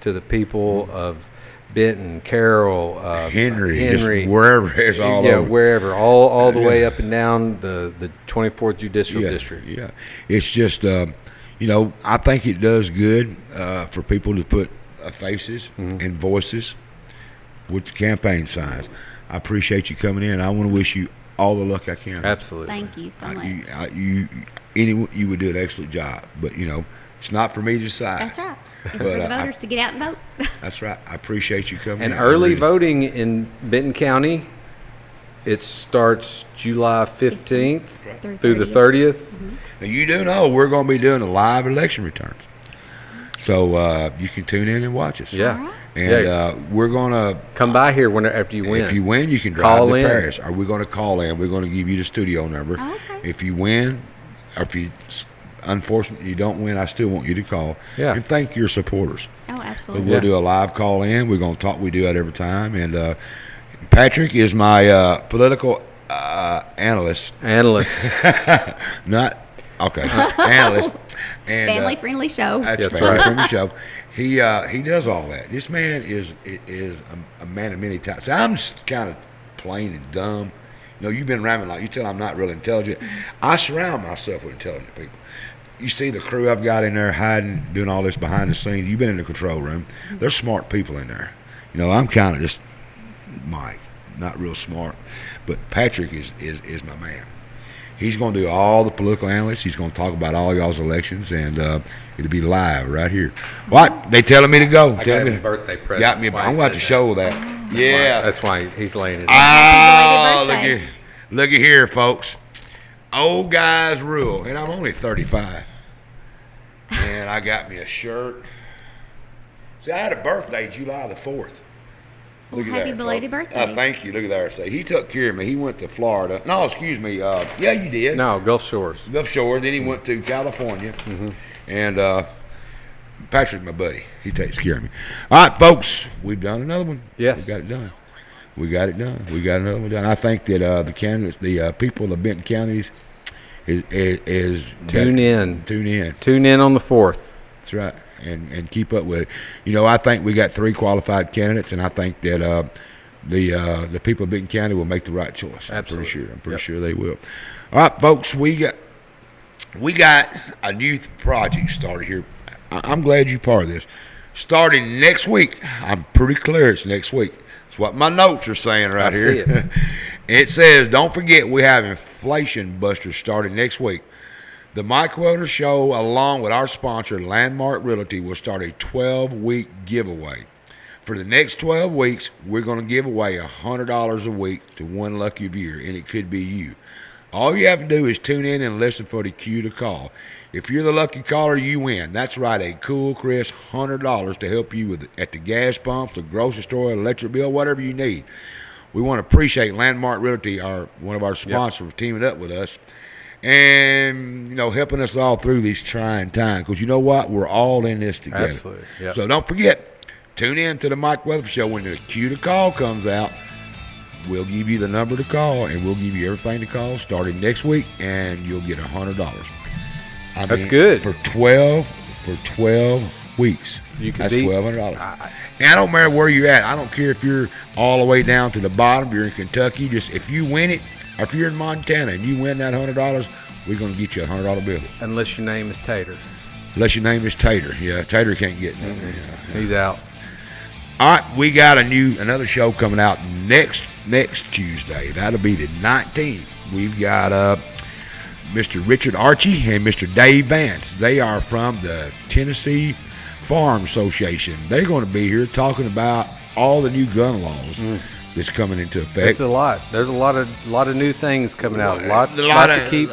to the people of Benton, Carroll, Henry, just wherever it's all over. Wherever, all the way up and down the 24th Judicial District. Yeah, it's just I think it does good for people to put faces and voices with the campaign signs. I appreciate you coming in. I want to wish you all the luck I can. Absolutely. Thank you so much. You would do an excellent job, but it's not for me to decide. That's right. It's for the voters to get out and vote. That's right. I appreciate you coming in. And early voting in Benton County, it starts July 15th through the 30th. Now, you do know we're going to be doing a live election returns. So you can tune in and watch us. Yeah. Right. And we're going to come by here after you win. If you win, you can drive to Paris. Or we're going to call in. We're going to give you the studio number. Oh, okay. If you win, or if you unfortunately you don't win, I still want you to call. Yeah. And thank your supporters. Oh, absolutely. But we'll do a live call in. We're going to talk. We do that every time. And Patrick is my political analyst. Not okay. Analyst. And, family-friendly show. That's family-friendly show. He does all that. This man is a man of many talents. I'm kind of plain and dumb. You've been around me like you tell I'm not really intelligent. I surround myself with intelligent people. You see the crew I've got in there hiding, doing all this behind the scenes. You've been in the control room. There's smart people in there. I'm kind of just Mike, not real smart. But Patrick is my man. He's going to do all the political analysts. He's going to talk about all y'all's elections, and it'll be live right here. What? They telling me to go. I got him a birthday present. Got me. I'm going to show that. Yeah. That's why he's laying it out. Look at here, folks. Old guys rule, and I'm only 35. And I got me a shirt. See, I had a birthday July the 4th. Well, happy belated birthday. Thank you. Look at that. Say he took care of me. He went to Florida. No, excuse me. Yeah, you did. No, Gulf Shores. Gulf Shores. Then he went to California. And Patrick's my buddy. He takes care of me. All right, folks. We've done another one. Yes. We got it done. We got another one done. I think that the candidates, the people of Benton counties, is tune in. Tune in. Tune in on the 4th. That's right. And keep up with it. I think we got 3 qualified candidates, and I think that the people of Benton County will make the right choice. Absolutely. I'm pretty sure they will. All right, folks, we got a new project started here. I'm glad you're part of this. Starting next week. I'm pretty clear it's next week. That's what my notes are saying right here. See it. It says, don't forget we have Inflation Busters starting next week. The Mike Welder Show, along with our sponsor, Landmark Realty, will start a 12-week giveaway. For the next 12 weeks, we're going to give away $100 a week to one lucky viewer, and it could be you. All you have to do is tune in and listen for the cue to call. If you're the lucky caller, you win. That's right, a cool, crisp $100 to help you with at the gas pumps, the grocery store, electric bill, whatever you need. We want to appreciate Landmark Realty, one of our sponsors, for teaming up with us. And, helping us all through these trying times. Because you know what? We're all in this together. Absolutely. Yep. So don't forget, tune in to the Mike Weatherford Show. When the cue to call comes out, we'll give you the number to call, and we'll give you everything to call starting next week, and you'll get $100. That's good. For 12 weeks. That's $1,200. And I don't matter where you're at. I don't care if you're all the way down to the bottom. You're in Kentucky. Just if you win it, or if you're in Montana and you win that $100, we're going to get you a $100 bill. Unless your name is Tater. Unless your name is Tater. Yeah, Tater can't get in there. He's out. All right, we got another show coming out next Tuesday. That'll be the 19th. We've got Mr. Richard Archie and Mr. Dave Vance. They are from the Tennessee Farm Association. They're going to be here talking about all the new gun laws that's coming into effect. It's a lot. There's a lot of new things coming out. A lot to keep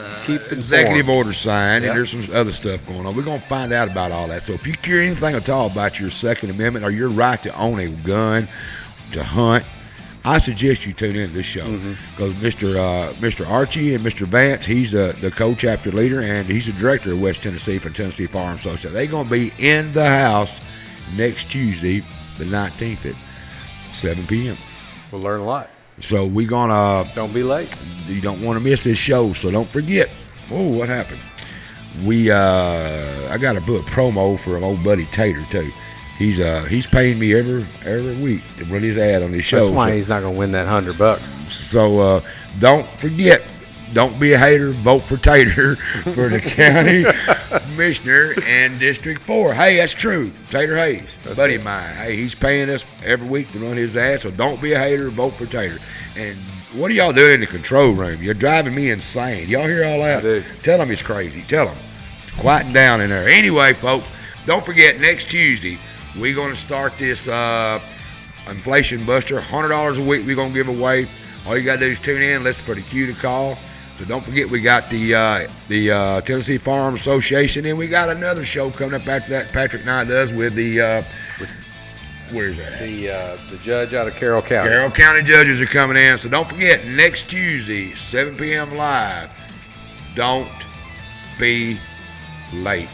executive informed. orders signed, Yep. and there's some other stuff going on. We're going to find out about all that. So if you care anything at all about your Second Amendment or your right to own a gun, to hunt, I suggest you tune in to this show because Mr. Archie and Mr. Vance, he's the co-chapter leader and he's the director of West Tennessee for Tennessee Farm Association. They're going to be in the house next Tuesday, the 19th at 7 p.m. We'll learn a lot. So we're going to... Don't be late. You don't want to miss this show, so don't forget. Oh, what happened? I got to put a promo for an old buddy Tater, too. He's paying me every week to run his ad on his show. That's why he's not going to win that $100. So don't forget, don't be a hater. Vote for Tater for the county commissioner and District 4. Hey, that's true. Tater Hayes, buddy of mine. Hey, he's paying us every week to run his ad. So don't be a hater. Vote for Tater. And what are y'all doing in the control room? You're driving me insane. Y'all hear all that? I do. Tell them it's crazy. Tell them. Quieten down in there. Anyway, folks, don't forget next Tuesday. We're going to start this inflation buster, $100 a week we're going to give away. All you got to do is tune in, listen for the cue to call. So don't forget we got the Tennessee Farm Association, and we got another show coming up after that Patrick and I does with the, where's that? The judge out of Carroll County. Carroll County judges are coming in. So don't forget, next Tuesday, 7 p.m. live, don't be late.